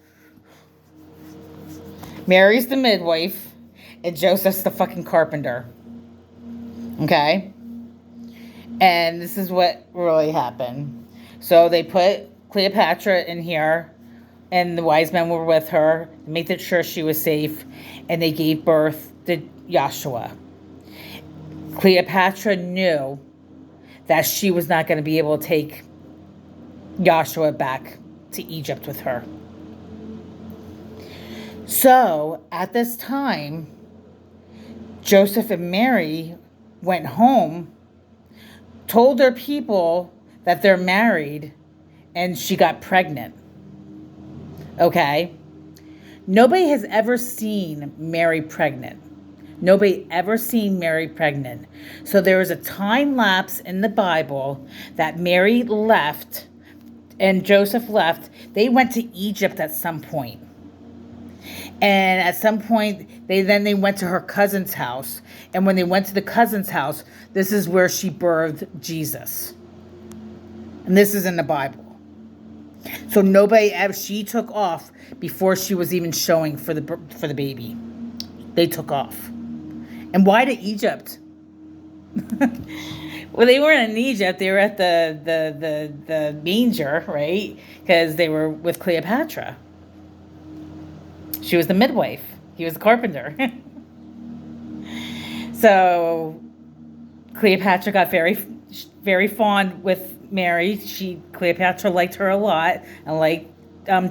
Mary's the midwife, and Joseph's the fucking carpenter. Okay? And this is what really happened. So they put Cleopatra in here, and the wise men were with her to make sure she was safe, and they gave birth to Joshua. Cleopatra knew that she was not going to be able to take Joshua back to Egypt with her. So, at this time, Joseph and Mary went home, told their people that they're married, and she got pregnant. Okay? Nobody has ever seen Mary pregnant. Nobody ever seen Mary pregnant. So there is a time lapse in the Bible that Mary left and Joseph left. They went to Egypt at some point. And at some point, they went to her cousin's house. And when they went to the cousin's house, this is where she birthed Jesus. And this is in the Bible. So nobody ever, she took off before she was even showing for the baby. They took off. And why to Egypt? Well, they weren't in Egypt. They were at the manger, right? Because they were with Cleopatra. She was the midwife. He was the carpenter. So Cleopatra got very, very fond with Mary. Cleopatra liked her a lot and liked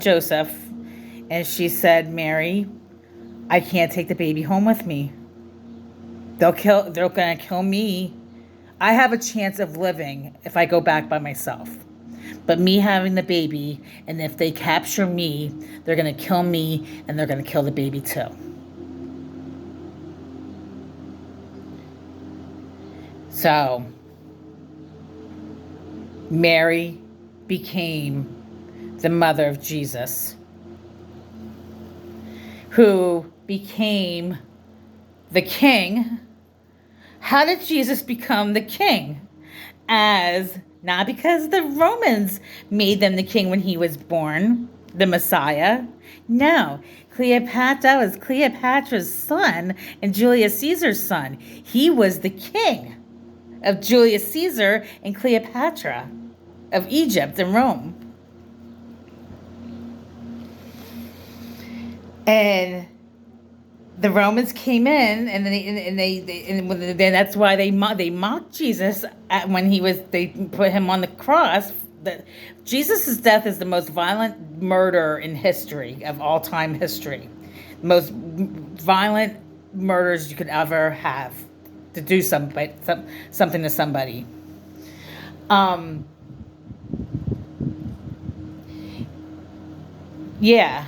Joseph. And she said, Mary, I can't take the baby home with me. They're going to kill me. I have a chance of living if I go back by myself. But me having the baby, and if they capture me, they're going to kill me, and they're going to kill the baby too. So, Mary became the mother of Jesus, who became the king. How did Jesus become the king? Not because the Romans made them the king when he was born, the Messiah. No, Cleopatra was Cleopatra's son and Julius Caesar's son. He was the king of Julius Caesar and Cleopatra of Egypt and Rome. And the Romans came in, and then that's why they mocked Jesus when they put him on the cross. Jesus' death is the most violent murder in history, of all time history. The most violent murders you could ever have, to do something to somebody. Yeah.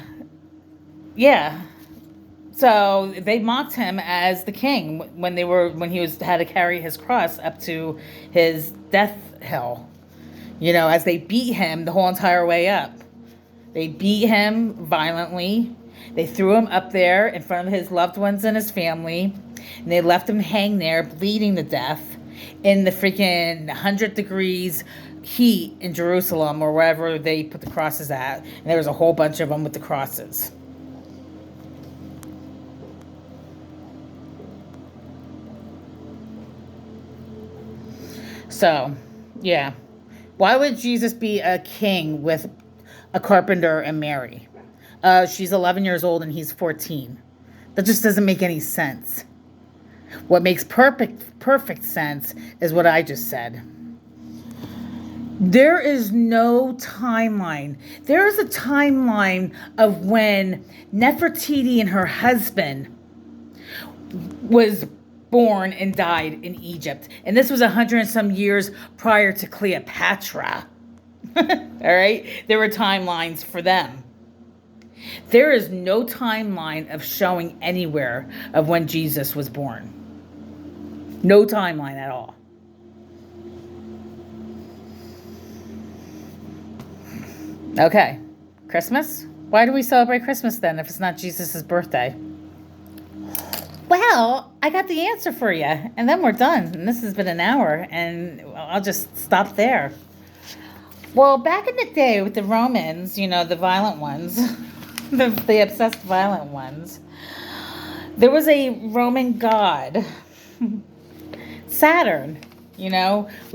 So they mocked him as the king when he had to carry his cross up to his death hill. As they beat him the whole entire way up. They beat him violently. They threw him up there in front of his loved ones and his family, and they left him hang there, bleeding to death, in the freaking 100 degrees heat in Jerusalem, or wherever they put the crosses at. And there was a whole bunch of them with the crosses. So, yeah. Why would Jesus be a king with a carpenter and Mary? She's 11 years old and he's 14. That just doesn't make any sense. What makes perfect sense is what I just said. There is no timeline. There is a timeline of when Nefertiti and her husband was born and died in Egypt. And this was 100 and some years prior to Cleopatra. All right? There were timelines for them. There is no timeline of showing anywhere of when Jesus was born. No timeline at all. Okay. Christmas? Why do we celebrate Christmas then if it's not Jesus' birthday? Well, I got the answer for you, and then we're done. And this has been an hour, and I'll just stop there. Well, back in the day with the Romans, the violent ones, the obsessed violent ones, there was a Roman god, Saturn. We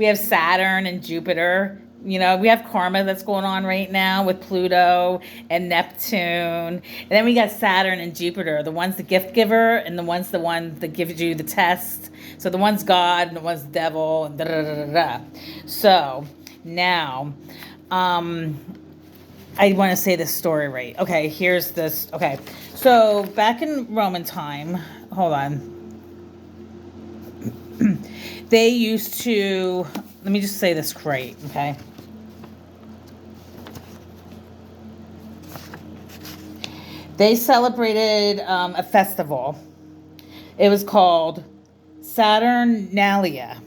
have Saturn and Jupiter. We have karma that's going on right now with Pluto and Neptune. And then we got Saturn and Jupiter, the one's the gift giver and the one's the one that gives you the test. So the one's God and the one's the devil and da-da-da-da-da. So now, I want to say this story right. Okay, here's this. Okay, so back in Roman time, hold on. They used to, let me just say this right, okay? They celebrated a festival. It was called Saturnalia.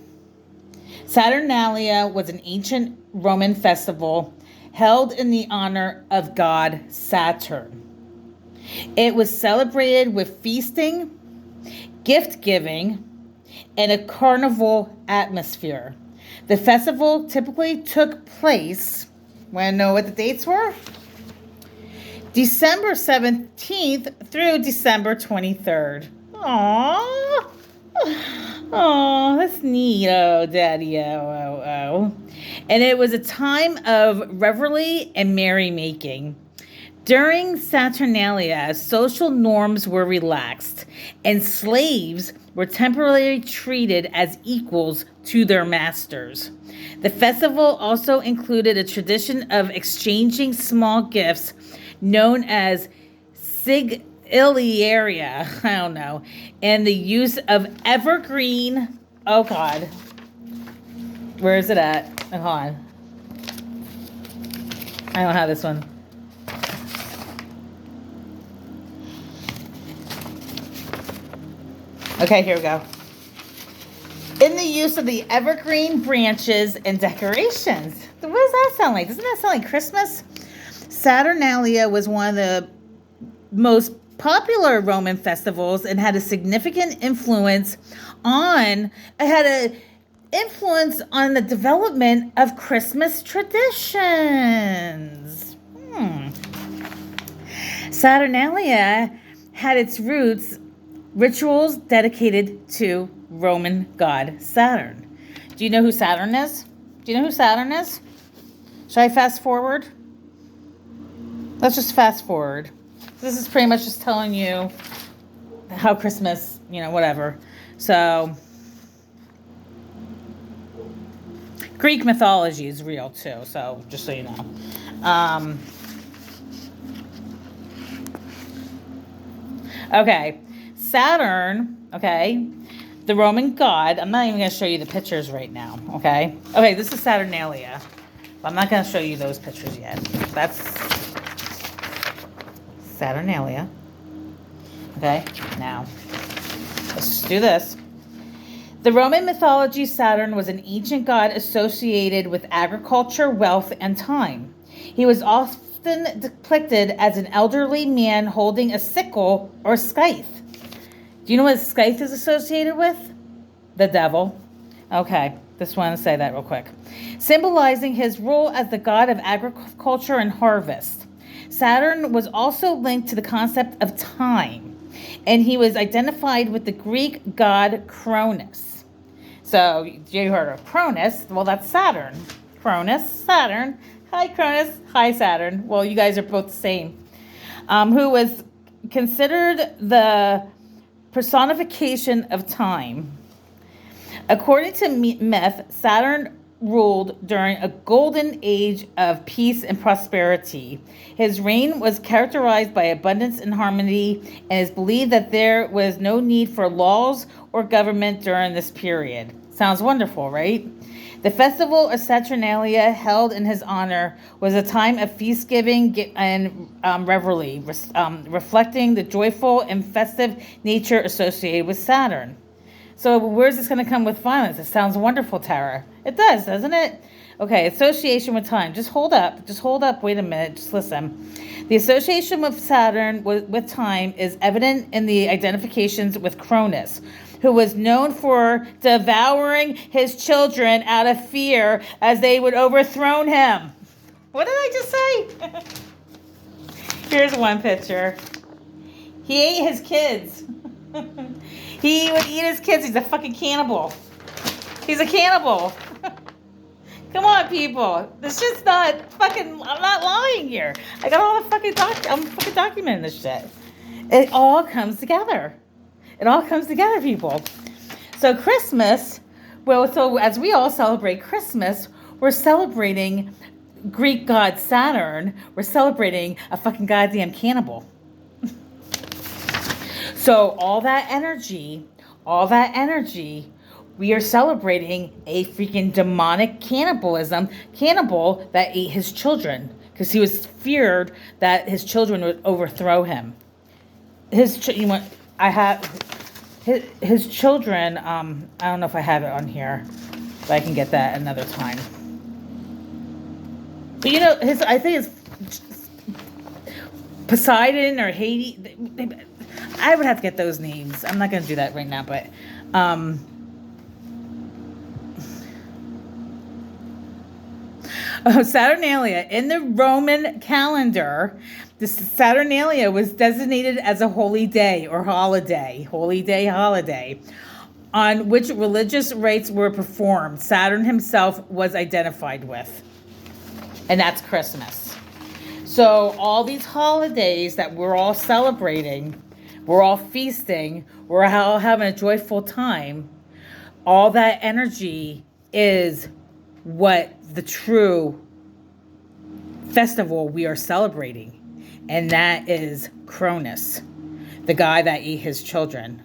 Saturnalia was an ancient Roman festival held in the honor of god Saturn. It was celebrated with feasting, gift giving, and a carnival atmosphere. The festival typically took place, want to know what the dates were? December 17th through December 23rd. Aww. Oh, that's neat. Oh, Daddy. Oh. And it was a time of revelry and merrymaking. During Saturnalia, social norms were relaxed, and slaves were temporarily treated as equals to their masters. The festival also included a tradition of exchanging small gifts known as sigiliaria, I don't know, and the use of evergreen, oh God, where is it at? Hold on. I don't have this one. Okay, here we go. In the use of the evergreen branches and decorations. What does that sound like? Doesn't that sound like Christmas? Saturnalia was one of the most popular Roman festivals and had a significant influence on the development of Christmas traditions. Saturnalia had its rituals dedicated to Roman god Saturn. Do you know who Saturn is? Should I fast forward? Let's just fast forward. This is pretty much just telling you how Christmas, whatever. So, Greek mythology is real too, so just so you know. Okay, Saturn, okay, the Roman god. I'm not even going to show you the pictures right now, okay? Okay, this is Saturnalia. But I'm not going to show you those pictures yet. That's Saturnalia. Okay, now, let's do this. The Roman mythology, Saturn was an ancient god associated with agriculture, wealth, and time. He was often depicted as an elderly man holding a sickle or scythe. Do you know what a scythe is associated with? The devil. Okay, just want to say that real quick. Symbolizing his role as the god of agriculture and harvest. Saturn was also linked to the concept of time, and he was identified with the Greek god Cronus. So, you heard of Cronus? Well, that's Saturn. Cronus, Saturn. Hi, Cronus. Hi, Saturn. Well, you guys are both the same. Who was considered the personification of time. According to myth, Saturn ruled during a golden age of peace and prosperity. His reign was characterized by abundance and harmony, and it is believed that there was no need for laws or government during this period. Sounds wonderful, right? The festival of Saturnalia, held in his honor, was a time of feast-giving and revelry, reflecting the joyful and festive nature associated with Saturn. So where's this going to come with violence? It sounds wonderful, Tara. It does, doesn't it? Okay, association with time. Just hold up. Wait a minute. Just listen. The association with Saturn with time is evident in the identifications with Cronus, who was known for devouring his children out of fear as they would overthrow him. What did I just say? Here's one picture. He ate his kids. He would eat his kids. He's a fucking cannibal. He's a cannibal. Come on, people. This shit's not fucking... I'm not lying here. I got all the fucking... I'm fucking documenting this shit. It all comes together. It all comes together, people. So Christmas... Well, so as we all celebrate Christmas, we're celebrating Greek god Saturn. We're celebrating a fucking goddamn cannibal. So all that energy, we are celebrating a freaking demonic cannibal that ate his children because he was feared that his children would overthrow him. His children. I don't know if I have it on here, but I can get that another time. But I think it's Poseidon or Hades. I would have to get those names. I'm not going to do that right now, but Saturnalia. In the Roman calendar, the Saturnalia was designated as a holy day or holiday, on which religious rites were performed. Saturn himself was identified with. And that's Christmas. So all these holidays that we're all celebrating, we're all feasting, we're all having a joyful time, all that energy is what the true festival we are celebrating. And that is Cronus, the guy that ate his children.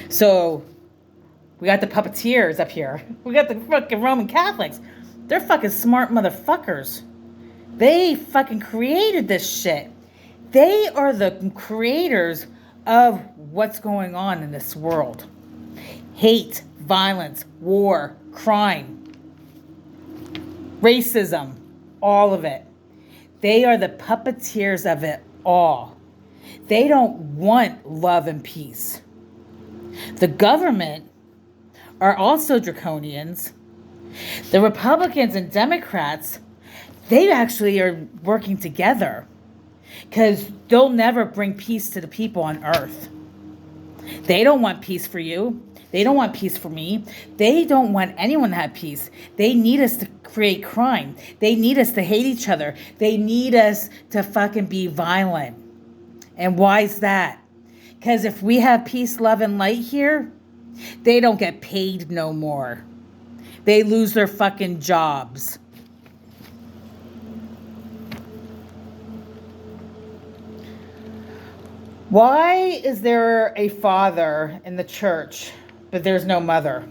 So we got the puppeteers up here. We got the fucking Roman Catholics. They're fucking smart motherfuckers. They fucking created this shit. They are the creators of what's going on in this world. Hate, violence, war, crime, racism, all of it. They are the puppeteers of it all. They don't want love and peace. The government are also draconians. The Republicans and Democrats, they actually are working together because they'll never bring peace to the people on earth. They don't want peace for you. They don't want peace for me. They don't want anyone to have peace. They need us to create crime. They need us to hate each other. They need us to fucking be violent. And why is that? Because if we have peace, love, and light here, they don't get paid no more. They lose their fucking jobs. Why is there a father in the church, but there's no mother?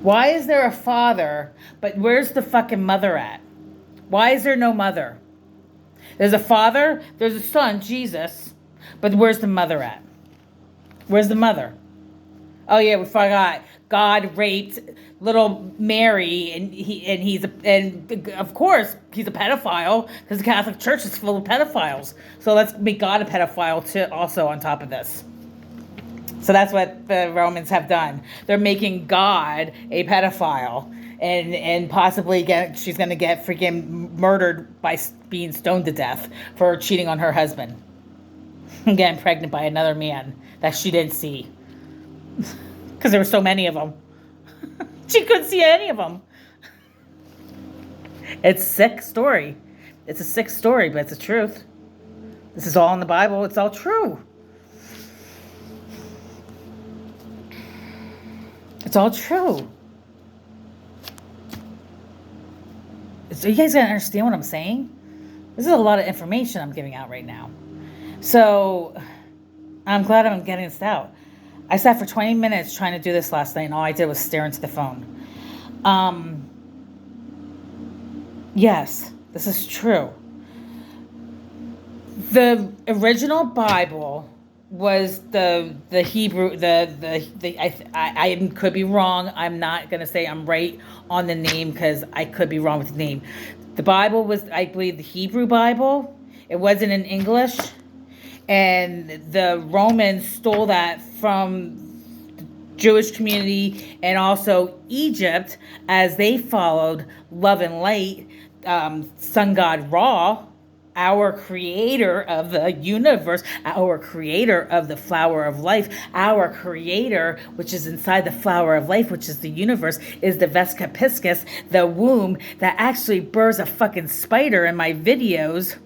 Why is there a father, but where's the fucking mother at? Why is there no mother? There's a father, there's a son, Jesus, but where's the mother at? Where's the mother? Oh yeah, we forgot. God raped little Mary, and of course he's a pedophile because the Catholic Church is full of pedophiles. So let's make God a pedophile too, also on top of this. So that's what the Romans have done. They're making God a pedophile, and possibly she's going to get freaking murdered by being stoned to death for cheating on her husband, and getting pregnant by another man that she didn't see. Because there were so many of them. She couldn't see any of them. It's a sick story. It's a sick story, but it's the truth. This is all in the Bible. It's all true. It's all true. So you guys gotta understand what I'm saying? This is a lot of information I'm giving out right now. So I'm glad I'm getting this out. I sat for 20 minutes trying to do this last night, and all I did was stare into the phone. Yes, this is true. The original Bible was the Hebrew, I could be wrong. I'm not going to say I'm right on the name because I could be wrong with the name. The Bible was, I believe, the Hebrew Bible. It wasn't in English. And the Romans stole that from the Jewish community and also Egypt as they followed love and light, sun god Ra, our creator of the universe, our creator of the flower of life, our creator, which is inside the flower of life, which is the universe, is the Vesca Piscis, the womb that actually births a fucking spider in my videos.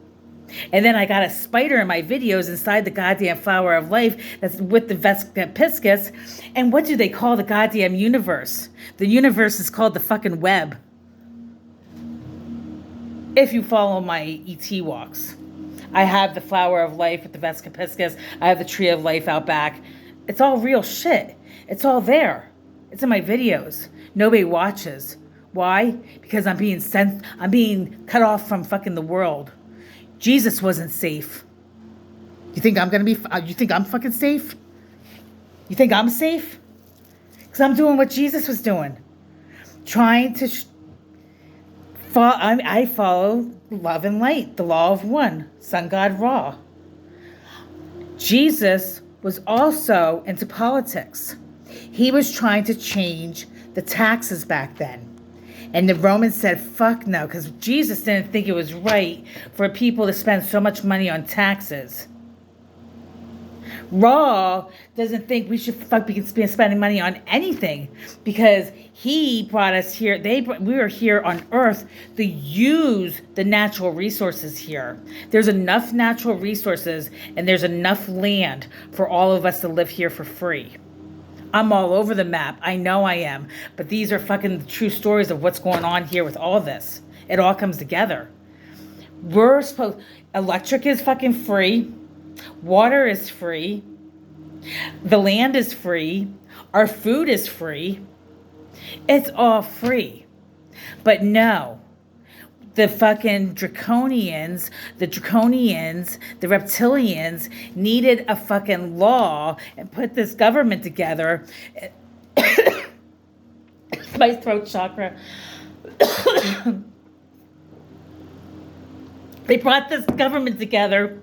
And then I got a spider in my videos inside the goddamn flower of life that's with the Vesca Piscis. And what do they call the goddamn universe? The universe is called the fucking web. If you follow my ET walks. I have the flower of life with the Vesca Piscis. I have the tree of life out back. It's all real shit. It's all there. It's in my videos. Nobody watches. Why? Because I'm being cut off from fucking the world. Jesus wasn't safe. You think I'm you think I'm fucking safe? You think I'm safe? Because I'm doing what Jesus was doing. Trying to I follow love and light, the law of one, sun god Ra. Jesus was also into politics. He was trying to change the taxes back then. And the Romans said, fuck no, because Jesus didn't think it was right for people to spend so much money on taxes. Ra doesn't think we should be spending money on anything because he brought us here. We were here on earth to use the natural resources here. There's enough natural resources and there's enough land for all of us to live here for free. I'm all over the map. I know I am. But these are fucking true stories of what's going on here with all this. It all comes together. Electric is fucking free. Water is free. The land is free. Our food is free. It's all free. But no. The fucking draconians, the reptilians needed a fucking law and put this government together. My throat chakra. They brought this government together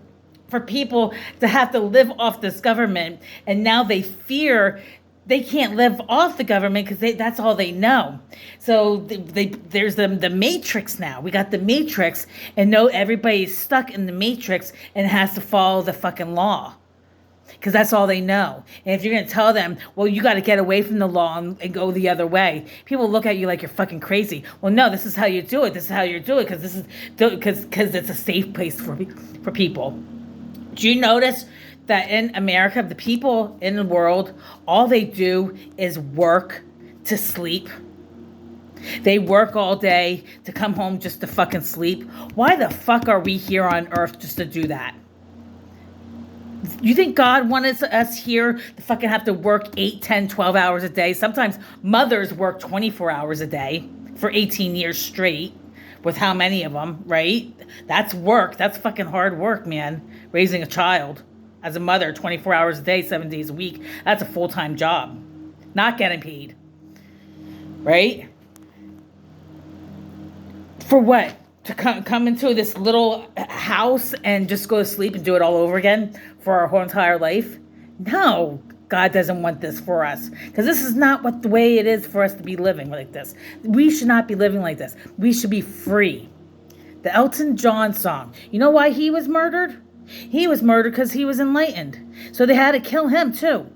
for people to have to live off this government, and now they fear they can't live off the government because that's all they know. So there's the matrix now. We got the matrix, and everybody's stuck in the matrix and has to follow the fucking law because that's all they know. And if you're going to tell them, well, you got to get away from the law and go the other way, people look at you like you're fucking crazy. Well, no, this is how you do it. This is how you do it because it's a safe place for people. Do you notice that in America, the people in the world, all they do is work to sleep? They work all day to come home just to fucking sleep. Why the fuck are we here on earth just to do that? You think God wanted us here to fucking have to work 8, 10, 12 hours a day? Sometimes mothers work 24 hours a day for 18 years straight. With how many of them, right? That's work. That's fucking hard work, man. Raising a child as a mother 24 hours a day, 7 days a week. That's a full-time job. Not getting paid. Right? For what? To come into this little house and just go to sleep and do it all over again for our whole entire life? No, God doesn't want this for us. Because this is not what the way it is for us to be living like this. We should not be living like this. We should be free. The Elton John song. You know why he was murdered? He was murdered because he was enlightened. So they had to kill him too.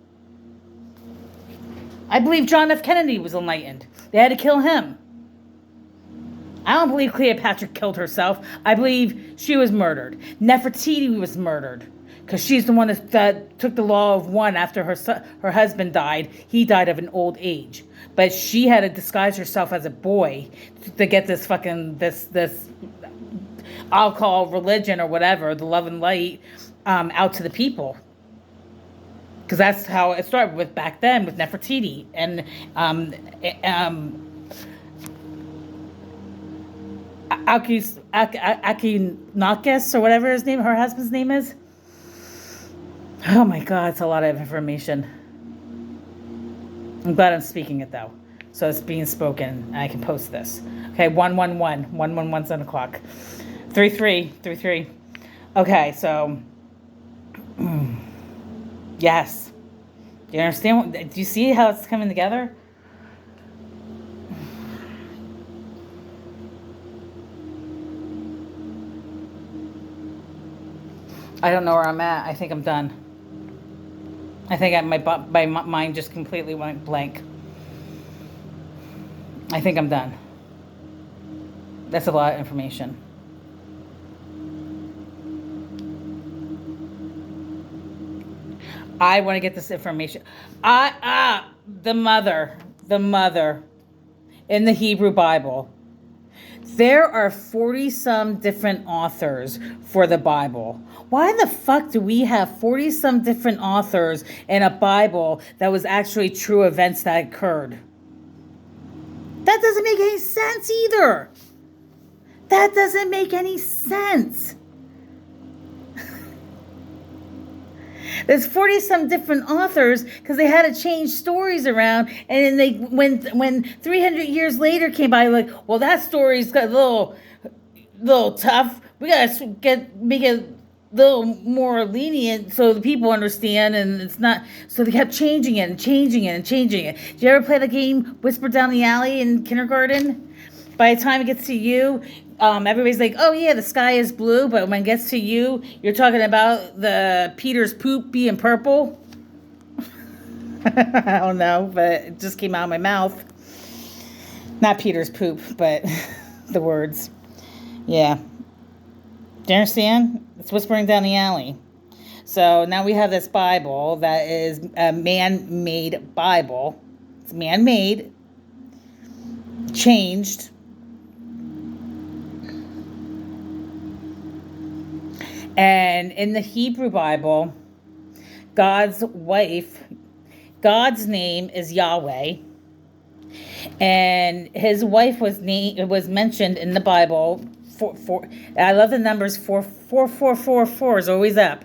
I believe John F. Kennedy was enlightened. They had to kill him. I don't believe Cleopatra killed herself. I believe she was murdered. Nefertiti was murdered because she's the one that took the law of one after her husband died. He died of an old age. But she had to disguise herself as a boy to get this fucking, this I'll call religion or whatever, the love and light, out to the people. Because that's how it started with back then with Nefertiti. And Akinakis or whatever her husband's name is. Oh my God, it's a lot of information. I'm glad I'm speaking it though. So it's being spoken and I can post this. Okay, 111, 7 o'clock. 33. Okay, so yes. Do you understand? Do you see how it's coming together? I don't know where I'm at. I think I'm done. I think my mind just completely went blank. I think I'm done. That's a lot of information. I want to get this information. The mother in the Hebrew Bible. There are 40-some different authors for the Bible. Why the fuck do we have 40-some different authors in a Bible that was actually true events that occurred? That doesn't make any sense either. That doesn't make any sense. There's 40-some different authors because they had to change stories around, and then when 300 years later came by, like, well, that story's got a little tough. We gotta make it a little more lenient so the people understand, and it's not. So they kept changing it. Did you ever play the game Whisper Down the Alley in kindergarten? By the time it gets to you, everybody's like, oh yeah, the sky is blue, but when it gets to you, you're talking about the Peter's poop being purple. I don't know, but it just came out of my mouth. Not Peter's poop, but the words. Yeah. Do you understand? It's whispering down the alley. So now we have this Bible that is a man-made Bible. It's man-made, changed. And in the Hebrew Bible, God's name is Yahweh. And his wife was mentioned in the Bible. I love the numbers. 4 is always up.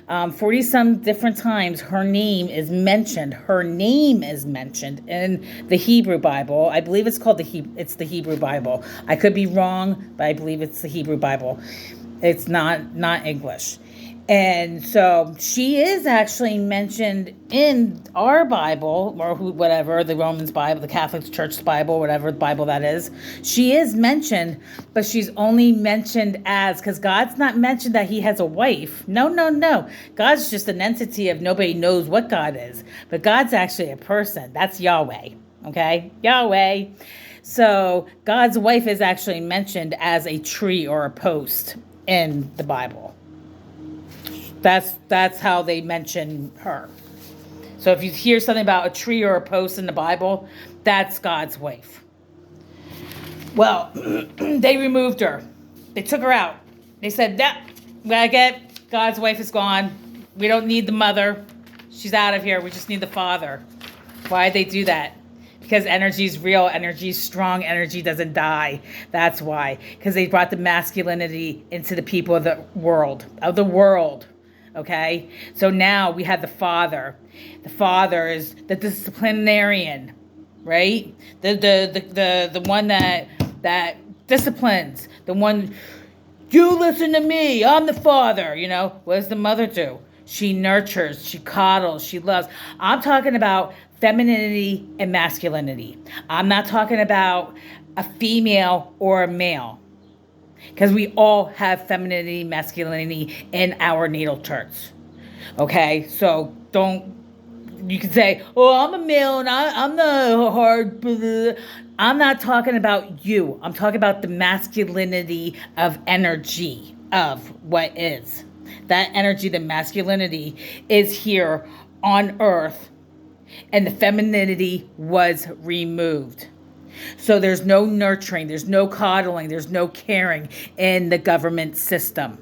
40-some different times her name is mentioned. Her name is mentioned in the Hebrew Bible. I believe it's called it's the Hebrew Bible. I could be wrong, but I believe it's the Hebrew Bible. It's not English. And so she is actually mentioned in our Bible, or whatever, the Romans Bible, the Catholic Church Bible, whatever Bible that is. She is mentioned, but she's only mentioned because God's not mentioned that he has a wife. No. God's just an entity of nobody knows what God is. But God's actually a person. That's Yahweh. Okay? Yahweh. So God's wife is actually mentioned as a tree or a post in the Bible. That's how they mention her. So if you hear something about a tree or a post in the Bible, that's God's wife. Well, they removed her. They took her out. They said, "That we gotta get God's wife is gone. We don't need the mother. She's out of here. We just need the father." Why'd they do that? Because energy is real. Energy is strong. Energy doesn't die. That's why. Because they brought the masculinity into the people of the world. Okay? So now we have the father. The father is the disciplinarian, right? The one that disciplines. The one, you listen to me. I'm the father. You know, what does the mother do? She nurtures, she coddles, she loves. I'm talking about femininity and masculinity. I'm not talking about a female or a male. Because we all have femininity, masculinity in our natal charts. Okay? So you can say, oh, I'm a male and I'm the hard. Blah, blah. I'm not talking about you. I'm talking about the masculinity of energy of what is. That energy, the masculinity, is here on earth, and the femininity was removed. So there's no nurturing, there's no coddling, there's no caring in the government system.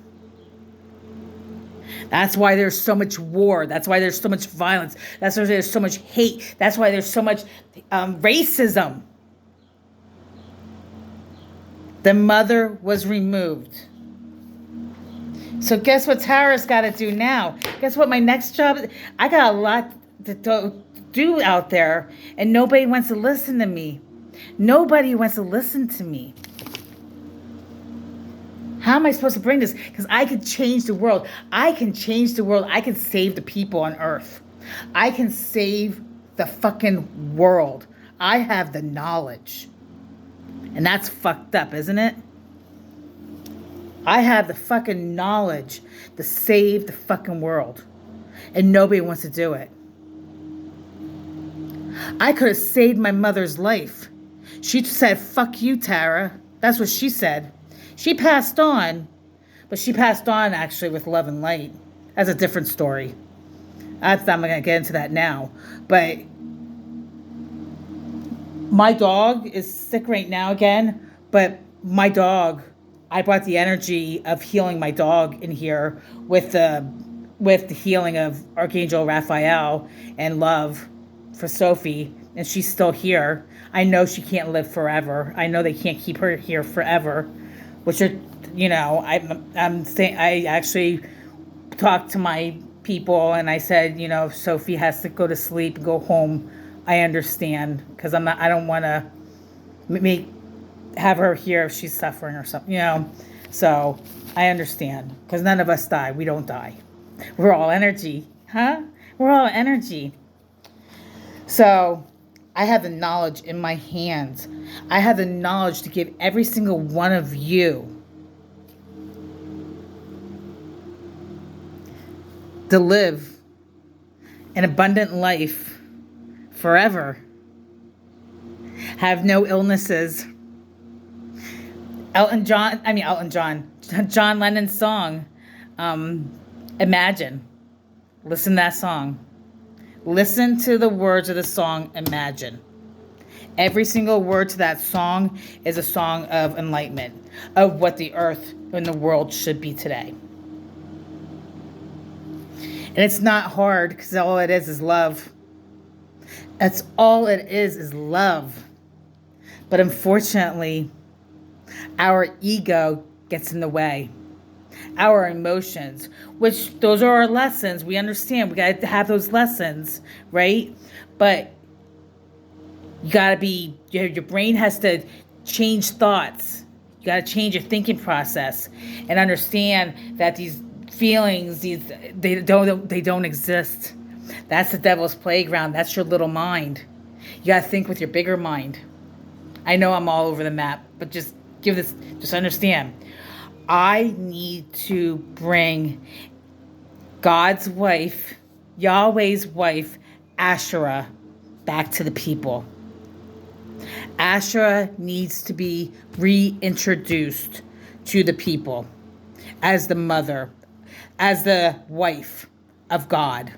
That's why there's so much war. That's why there's so much violence. That's why there's so much hate. That's why there's so much racism. The mother was removed. So guess what Tara's got to do now? Guess what my next job is? I got a lot to do out there, and nobody wants to listen to me. Nobody wants to listen to me. How am I supposed to bring this? Because I could change the world. I can change the world. I can save the people on earth. I can save the fucking world. I have the knowledge. And that's fucked up, isn't it? I have the fucking knowledge to save the fucking world. And nobody wants to do it. I could have saved my mother's life. She said, fuck you, Tara. That's what she said. She passed on, but she passed on actually with love and light. That's a different story. I'm not going to get into that now. But my dog is sick right now again. But my dog, I brought the energy of healing my dog in here with the healing of Archangel Raphael and love for Sophie. And she's still here. I know she can't live forever. I know they can't keep her here forever. Which are, you know, I'm saying, I actually talked to my people and I said, you know, if Sophie has to go to sleep and go home, I understand, because I don't want to have her here if she's suffering or something, you know. So I understand, because none of us die. We don't die. We're all energy, huh? We're all energy. So I have the knowledge in my hands. I have the knowledge to give every single one of you to live an abundant life forever. Have no illnesses. John Lennon's song, Imagine. Listen to that song. Listen to the words of the song, Imagine. Every single word to that song is a song of enlightenment, of what the earth and the world should be today. And it's not hard, because all it is love. That's all it is love. But unfortunately, our ego gets in the way. Our emotions, which those are our lessons. We understand. We got to have those lessons, right? But you got to be, your brain has to change thoughts. You got to change your thinking process and understand that these feelings, they don't exist. That's the devil's playground. That's your little mind. You got to think with your bigger mind. I know I'm all over the map, but just understand. I need to bring God's wife, Yahweh's wife, Asherah, back to the people. Asherah needs to be reintroduced to the people as the mother. as the wife of God.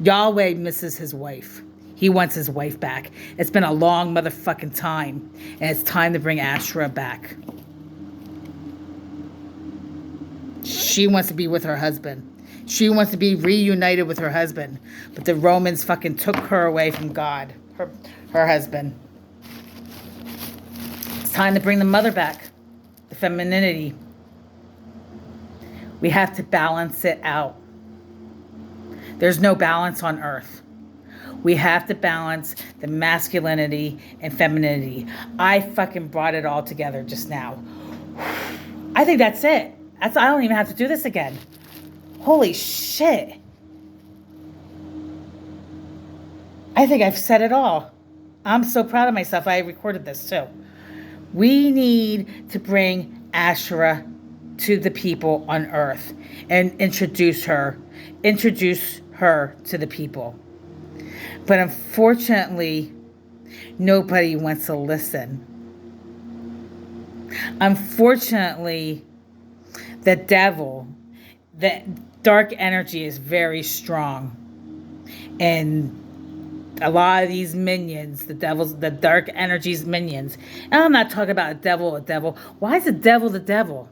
Yahweh misses his wife. He wants his wife back. It's been a long motherfucking time, and it's time to bring Asherah back. She wants to be with her husband. She wants to be reunited with her husband. But the Romans fucking took her away from God, her husband. It's time to bring the mother back, the femininity. We have to balance it out. There's no balance on earth. We have to balance the masculinity and femininity. I fucking brought it all together just now. I think that's it. I don't even have to do this again. Holy shit. I think I've said it all. I'm so proud of myself. I recorded this too. We need to bring Asherah to the people on earth and introduce her to the people. But unfortunately, nobody wants to listen. Unfortunately, the devil, the dark energy is very strong. And a lot of these minions, the dark energy's minions. And I'm not talking about a devil. Why is the devil the devil?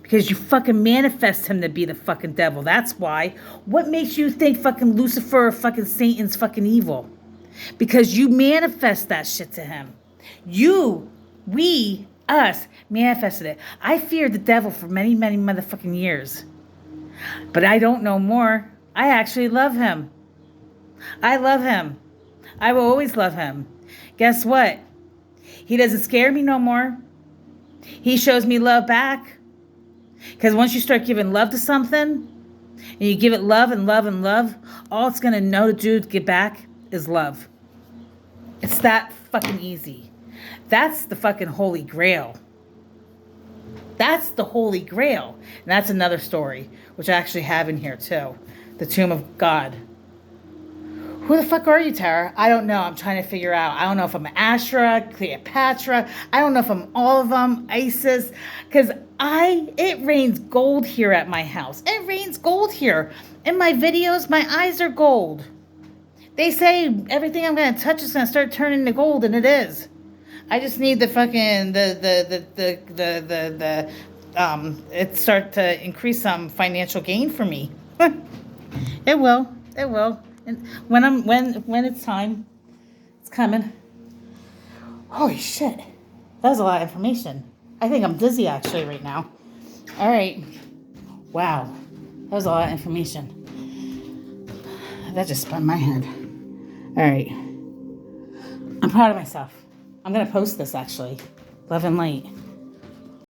Because you fucking manifest him to be the fucking devil. That's why. What makes you think fucking Lucifer or fucking Satan's fucking evil? Because you manifest that shit to him. Us manifested it. I feared the devil for many, many motherfucking years. But I don't know more. I actually love him. I love him. I will always love him. Guess what? He doesn't scare me no more. He shows me love back. Because once you start giving love to something, and you give it love and love and love, all it's going to know to do to get back is love. It's that fucking easy. That's the fucking Holy Grail. That's the Holy Grail. And that's another story, which I actually have in here too. The Tomb of God. Who the fuck are you, Tara? I don't know. I'm trying to figure out. I don't know if I'm Asherah, Cleopatra. I don't know if I'm all of them, Isis. Because it rains gold here at my house. It rains gold here. In my videos, my eyes are gold. They say everything I'm going to touch is going to start turning to gold, and it is. I just need the fucking, it start to increase some financial gain for me. It will. And when it's time, it's coming. Holy shit. That was a lot of information. I think I'm dizzy actually right now. All right. Wow. That was a lot of information. That just spun my head. All right. I'm proud of myself. I'm going to post this actually. Love and light.